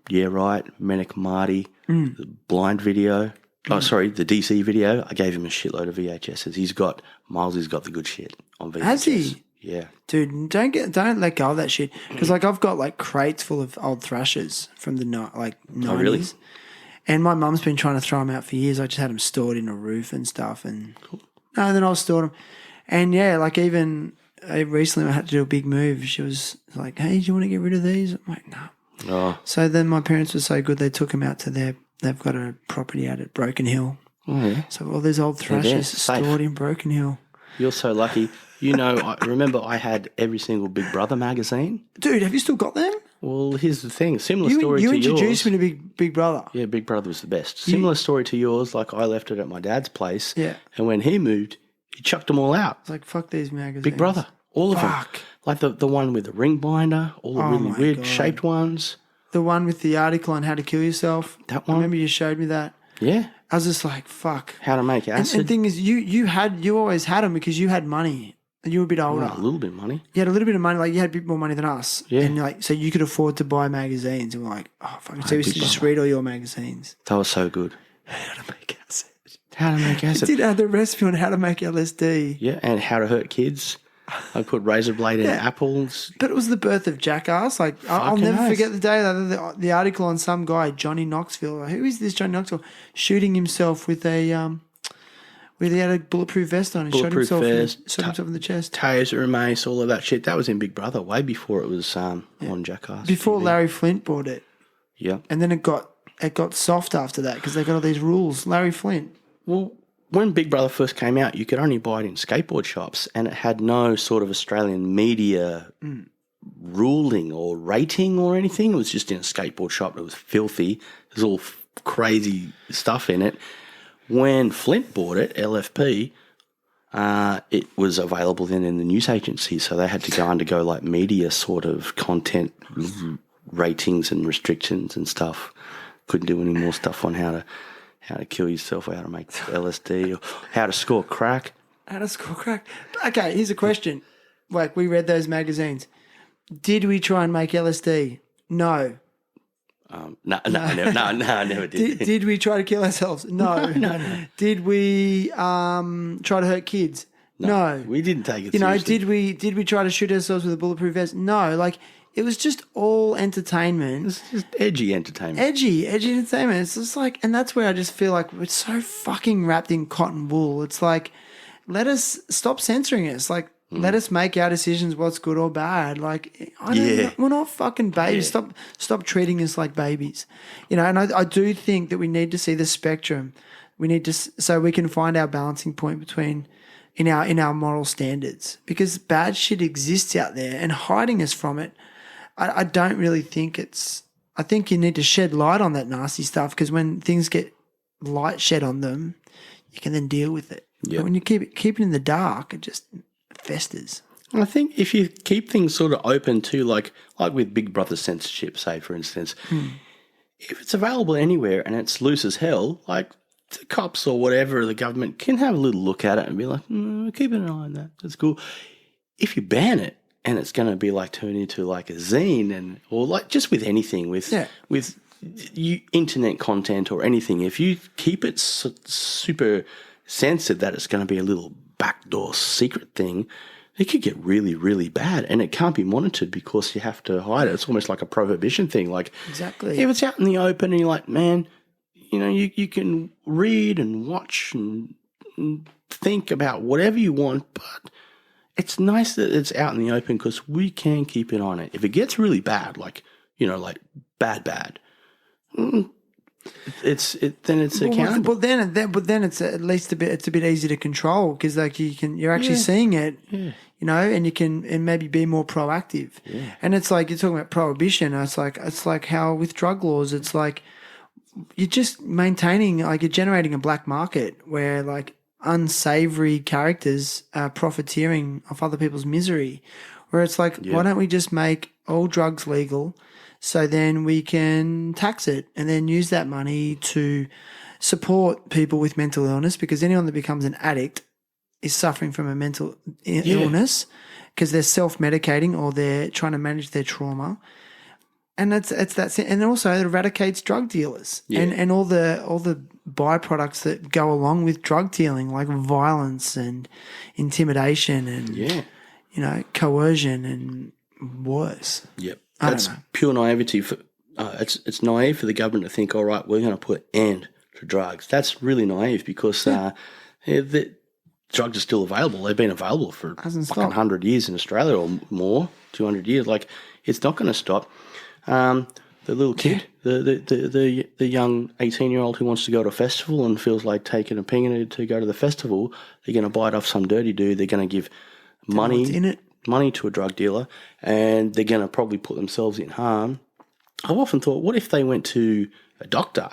right. Manic Marty, the blind video. Oh, sorry, the DC video. I gave him a shitload of VHSs. Milesy's got the good shit on VHS. Has he? Yeah. Dude, don't let go of that shit. Because like I've got like crates full of old Thrashers from the 90s. Oh, really? And my mum's been trying to throw them out for years. I just had them stored in a roof and stuff. And then I stored them. And yeah, like even recently I had to do a big move. She was like, "Hey, do you want to get rid of these?" I'm like, "No." Oh. So then my parents were so good, they took them out to they've got a property out at Broken Hill. Oh, yeah. So all these old Thrashers safe. stored in Broken Hill. You're so lucky. You know, I remember I had every single Big Brother magazine. Dude, have you still got them? Well, here's the thing. Similar story you to yours. You introduced me to Big Brother. Yeah, Big Brother was the best. Similar story to yours. Like I left it at my dad's place. Yeah. And when he moved, he chucked them all out. It's like, fuck these magazines. Big Brother. All of Fuck. them. Like the one with the ring binder, all the really my weird God. shaped ones. The one with the article on how to kill yourself. That one? I remember you showed me that. Yeah. I was just like, fuck. How to make acid. And the thing is, you always had them because you had money. And you were a bit older. A little bit of money. You had a little bit of money, like you had a bit more money than us. Yeah. And like, so you could afford to buy magazines. And we're like, oh, fuck. So we used to Big just Brother. read all your magazines. That was so good. How to make acid. How to make I acid. did have the recipe on how to make LSD. Yeah, and how to hurt kids. I put razor blade in apples. But it was the birth of Jackass. Like, I'll Fucking never nice. forget the day that the article on some guy, Johnny Knoxville. Like, who is this Johnny Knoxville? Shooting himself with a, where he had a bulletproof vest on and Bulletproof shot vest, himself in the chest. Taser, mace, all of that shit. That was in Big Brother way before it was on Jackass. Before TV. Larry Flint bought it. Yeah. And then it got soft after that because they got all these rules. Larry Flint. Well, when Big Brother first came out, you could only buy it in skateboard shops, and it had no sort of Australian media ruling or rating or anything. It was just in a skateboard shop. It was filthy. There's all crazy stuff in it. When Flint bought it, LFP, it was available then in the news agency, so they had to go undergo like media sort of content ratings and restrictions and stuff. Couldn't do any more stuff on how to kill yourself or how to make LSD or how to score crack. How to score crack. Okay, here's a question. Like, we read those magazines. Did we try and make LSD? No. No, I never did. Did we try to kill ourselves? No. No. Did we try to hurt kids? No. We didn't take it You know, seriously. did we try to shoot ourselves with a bulletproof vest? No. Like, it was just all entertainment. It's just edgy entertainment. Edgy entertainment. It's just like, and that's where I just feel like we're so fucking wrapped in cotton wool. It's like, let us stop censoring us. Like, let us make our decisions what's good or bad. Like, we're not fucking babies. Yeah. Stop treating us like babies. You know, and I do think that we need to see the spectrum. We need to, so we can find our balancing point between in our moral standards, because bad shit exists out there, and hiding us from it, I don't really think I think you need to shed light on that nasty stuff, because when things get light shed on them, you can then deal with it. Yep. But when you keep it in the dark, it just festers. I think if you keep things sort of open to, like with Big Brother censorship, say, for instance, if it's available anywhere and it's loose as hell, like the cops or whatever, the government can have a little look at it and be like, keep an eye on that. That's cool. If you ban it, and it's going to be like turned into like a zine, or like just with anything, with internet content or anything, if you keep it super censored that it's going to be a little backdoor secret thing, it could get really, really bad, and it can't be monitored because you have to hide it. It's almost like a prohibition thing. Like, exactly. If it's out in the open and you're like, man, you know, you can read and watch and think about whatever you want, but it's nice that it's out in the open because we can keep an eye on it. If it gets really bad, like, you know, like bad, then it's accountable. But then it's at least a bit easy to control, because like you're actually seeing it, you know, and you can maybe be more proactive. Yeah. And it's like, you're talking about prohibition. It's like how with drug laws, it's like you're just maintaining, like you're generating a black market where like unsavory characters are profiteering off other people's misery, where it's like, why don't we just make all drugs legal, so then we can tax it and then use that money to support people with mental illness, because anyone that becomes an addict is suffering from a mental illness because they're self-medicating or they're trying to manage their trauma. And it's that, and also it eradicates drug dealers and all the byproducts that go along with drug dealing, like violence and intimidation and you know, coercion and worse. Yep, that's pure naivety. It's naive for the government to think, all right, we're going to put end to drugs. That's really naive, because the drugs are still available. They've been available for fucking 100 years in Australia or more, 200 years. Like, it's not going to stop. The little kid, the young 18-year-old who wants to go to a festival and feels like taking a ping to go to the festival, they're going to buy it off some dirty dude. They're going to give money to a drug dealer, and they're going to probably put themselves in harm. I've often thought, what if they went to a doctor,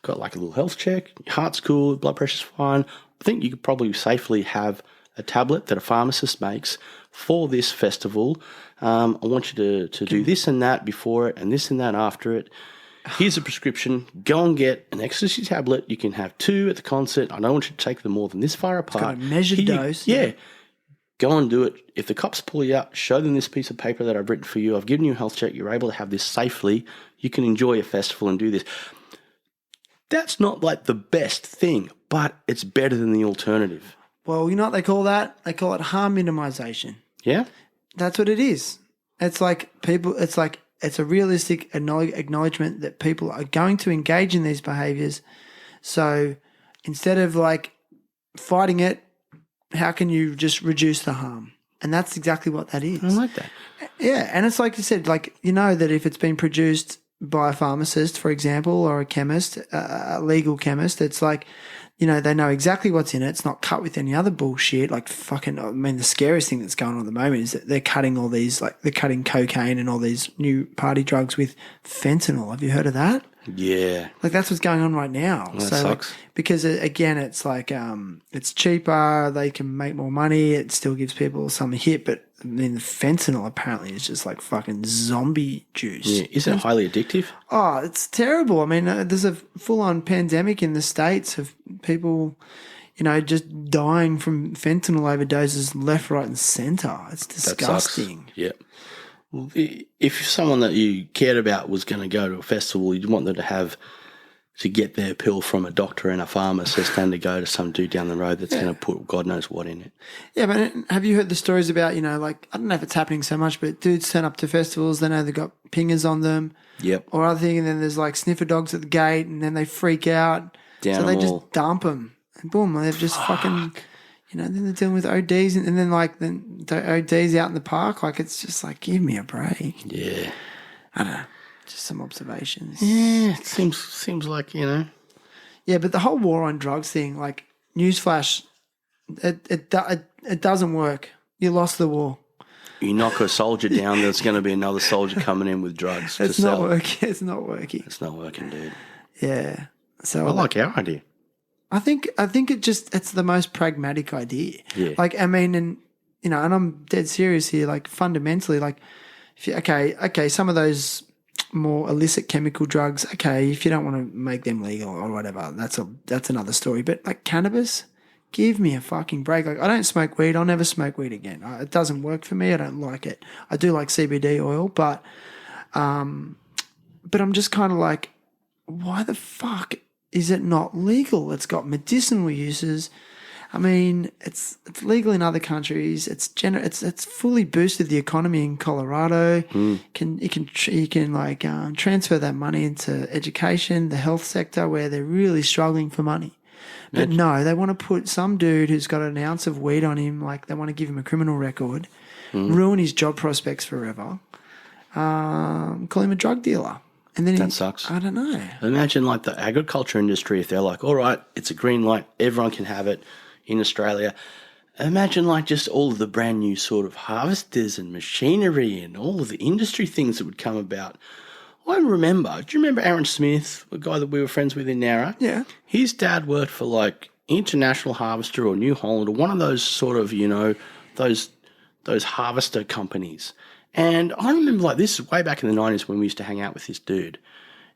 got like a little health check, your heart's cool, blood pressure's fine. I think you could probably safely have a tablet that a pharmacist makes for this festival. I want you to do this and that before it and this and that after it. Here's a prescription. Go and get an ecstasy tablet. You can have 2 at the concert. I don't want you to take them more than this far apart. It's got a measured dose. Yeah. Go and do it. If the cops pull you up, show them this piece of paper that I've written for you. I've given you a health check. You're able to have this safely. You can enjoy a festival and do this. That's not like the best thing, but it's better than the alternative. Well, you know what they call that? They call it harm minimization. Yeah? That's what it is. It's like it's a realistic acknowledgement that people are going to engage in these behaviours. So instead of like fighting it, how can you just reduce the harm? And that's exactly what that is. I like that. Yeah, and it's like you said, like, you know that if it's been produced by a pharmacist, for example, or a chemist, a legal chemist. It's like, you know, they know exactly what's in it. It's not cut with any other bullshit. Like fucking, I mean, the scariest thing that's going on at the moment is that they're cutting all these, like they're cutting cocaine and all these new party drugs with fentanyl. Have you heard of that? Yeah. Like that's what's going on right now. That so sucks. Like, because again, it's like it's cheaper. They can make more money. It still gives people some hit, but I mean, the fentanyl apparently is just like fucking zombie juice. Yeah. Isn't it highly addictive? Oh, it's terrible. I mean, there's a full-on pandemic in the States of people, you know, just dying from fentanyl overdoses left, right, and centre. It's disgusting. Yeah. If someone that you cared about was going to go to a festival, you'd want them to get their pill from a doctor and a pharmacist and to go to some dude down the road that's going to put God knows what in it. Yeah, but have you heard the stories about, you know, like, I don't know if it's happening so much, but dudes turn up to festivals, they know they've got pingers on them. Yep. Or other thing, and then there's like sniffer dogs at the gate, and then they freak out. Down so they them all. just dump them. And boom, they've just fucking, you know, then they're dealing with ODs, and then like the ODs out in the park. Like, it's just like, give me a break. Yeah. I don't know. Just some observations. Yeah, it seems like, you know. Yeah, but the whole war on drugs thing, like, newsflash, it doesn't work. You lost the war. You knock a soldier down, there's going to be another soldier coming in with drugs to It's sell. not working. It's not working. It's not working, dude. Yeah. So I like our idea. I think it's the most pragmatic idea. Yeah. Like, I mean, and you know, and I'm dead serious here. Like, fundamentally, like, if you, okay, some of those more illicit chemical drugs, okay, if you don't want to make them legal or whatever, that's another story. But like cannabis, give me a fucking break. Like, I don't smoke weed. I'll never smoke weed again. It doesn't work for me. I don't like it. I do like CBD oil, but I'm just kind of like, why the fuck is it not legal? It's got medicinal uses. I mean, it's legal in other countries. It's fully boosted the economy in Colorado. You can like transfer that money into education, the health sector, where they're really struggling for money. But no, they want to put some dude who's got an ounce of weed on him, like they want to give him a criminal record, ruin his job prospects forever, call him a drug dealer. And then That sucks. I don't know. Imagine like the agriculture industry, if they're like, all right, it's a green light, everyone can have it in Australia. Imagine like just all of the brand new sort of harvesters and machinery and all of the industry things that would come about. I remember, do you remember Aaron Smith, the guy that we were friends with in Nowra? Yeah. His dad worked for like International Harvester or New Holland or one of those sort of, you know, those harvester companies. And I remember like this is way back in the 90s when we used to hang out with this dude.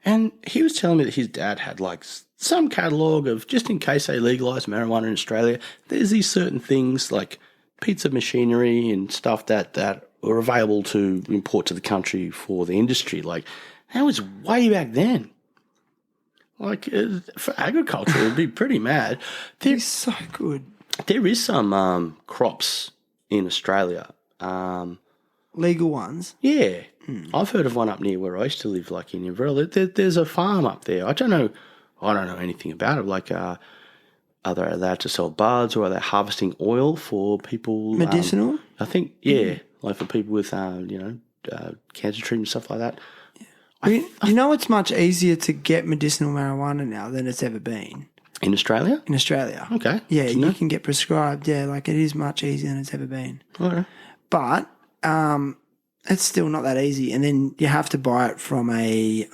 And he was telling me that his dad had like some catalogue of, just in case they legalise marijuana in Australia, there's these certain things like pizza machinery and stuff that are available to import to the country for the industry. Like, that was way back then. Like, for agriculture, it would be pretty mad. They're so good. There is some crops in Australia. Legal ones. Yeah. I've heard of one up near where I used to live, like in Inverell. There's a farm up there. I don't know anything about it. Like, are they allowed to sell buds or are they harvesting oil for people? Medicinal? I think, yeah. Like for people with, cancer treatment and stuff like that. You know, it's much easier to get medicinal marijuana now than it's ever been. In Australia? In Australia. Okay. Yeah, Do you know? you can get prescribed. Yeah, like it is much easier than it's ever been. Okay. But it's still not that easy. And then you have to buy it from a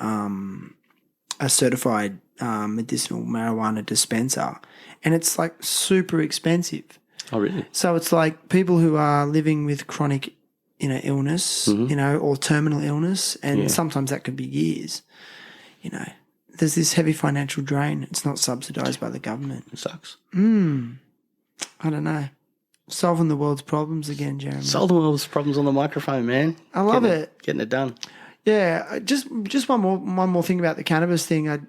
certified medicinal marijuana dispenser. And it's like super expensive. Oh, really? So it's like people who are living with chronic, illness, or terminal illness, and sometimes that could be years, there's this heavy financial drain. It's not subsidised by the government. It sucks. I don't know. Solving the world's problems again, Jeremy. Solving all those problems on the microphone, man. I love it. Getting it done. Yeah, just one more thing about the cannabis thing.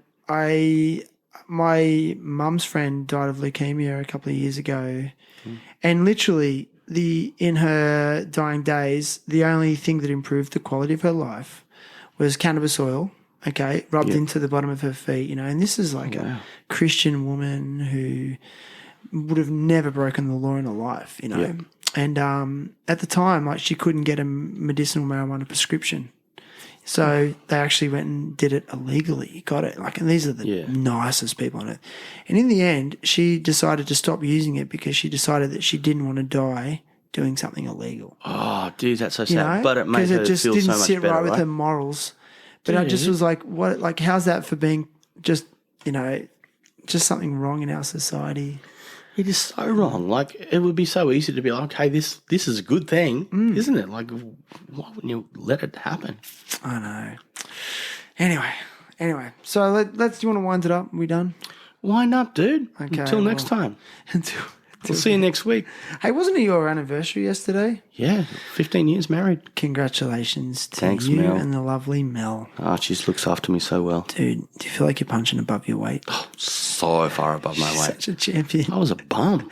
My mum's friend died of leukemia a couple of years ago, and literally in her dying days, the only thing that improved the quality of her life was cannabis oil. Okay, rubbed into the bottom of her feet. And this is like a Christian woman who would have never broken the law in her life. And at the time, like she couldn't get a medicinal marijuana prescription. So they actually went and did it illegally. Got it. And these are the nicest people on it. And in the end, she decided to stop using it because she decided that she didn't want to die doing something illegal. Oh, dude, that's so sad. You know? But it made her it just feel didn't so much sit better, right with right? her morals. But I just was like, what? Like, how's that for being just, just something wrong in our society? It is so wrong. Like, it would be so easy to be like, okay, this is a good thing, isn't it? Like, why wouldn't you let it happen? I know. Anyway. So let's. Do you want to wind it up? Are we done? Wind up, dude. Okay, Until next time. We'll see you next week. Hey, wasn't it your anniversary yesterday? Yeah, 15 years married. Congratulations to Thanks, you Mel. and the lovely Mel. Oh, she just looks after me so well. Dude, do you feel like you're punching above your weight? So far above my weight. Such a champion. I was a bum.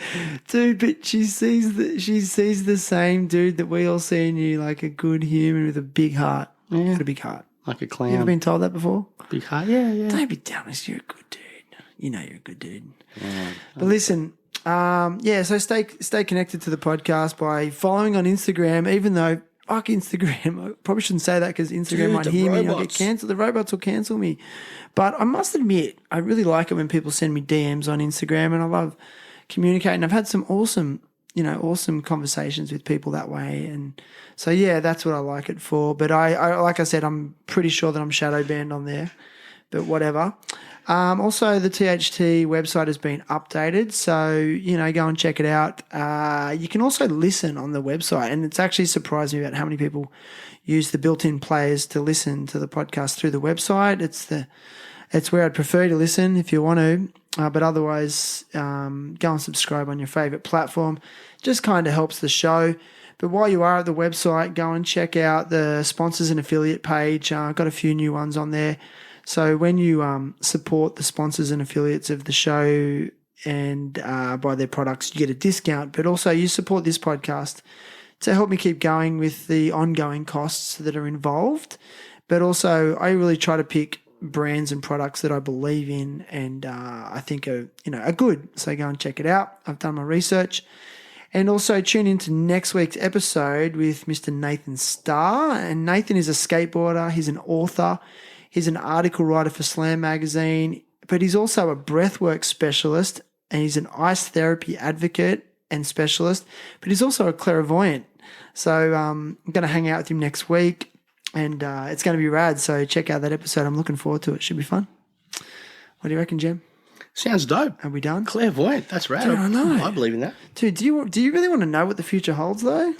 Dude, but she sees the same dude that we all see in you, like a good human with a big heart. Yeah. Got a big heart. Like a clown. You ever been told that before? Big heart? Yeah. Don't be honest, you're a good dude. You know you're a good dude. Yeah. But listen, so stay connected to the podcast by following on Instagram, even though fuck Instagram. I probably shouldn't say that because Instagram might hear me. I'll get cancelled. The robots will cancel me. But I must admit, I really like it when people send me DMs on Instagram, and I love communicating. I've had some awesome conversations with people that way. And so, yeah, that's what I like it for. But I like I said, I'm pretty sure that I'm shadow banned on there, but whatever. Also, the THT website has been updated, so, go and check it out. You can also listen on the website, and it's actually surprised me about how many people use the built-in players to listen to the podcast through the website. It's where I'd prefer to listen if you want to, but otherwise, go and subscribe on your favourite platform. Just kind of helps the show. But while you are at the website, go and check out the sponsors and affiliate page. I've got a few new ones on there. So when you support the sponsors and affiliates of the show and buy their products, you get a discount. But also you support this podcast to help me keep going with the ongoing costs that are involved. But also I really try to pick brands and products that I believe in and I think are good. So go and check it out. I've done my research. And also tune into next week's episode with Mr. Nathan Starr. And Nathan is a skateboarder. He's an author. He's an article writer for Slam magazine, but he's also a breathwork specialist and he's an ice therapy advocate and specialist, but he's also a clairvoyant. So I'm going to hang out with him next week and it's going to be rad. So check out that episode. I'm looking forward to it. Should be fun. What do you reckon, Jem? Sounds dope. Are we done? Clairvoyant. That's rad. Dude, I know. I believe in that. Dude, do you really want to know what the future holds though?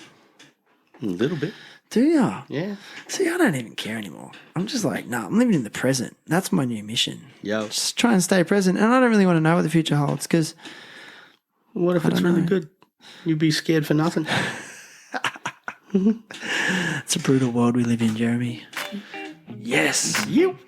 A little bit. Do you? Yeah. See, I don't even care anymore. I'm just like, I'm living in the present. That's my new mission. Yo. Just try and stay present. And I don't really want to know what the future holds because... What if it's really good? You'd be scared for nothing. It's a brutal world we live in, Jeremy. Yes. You.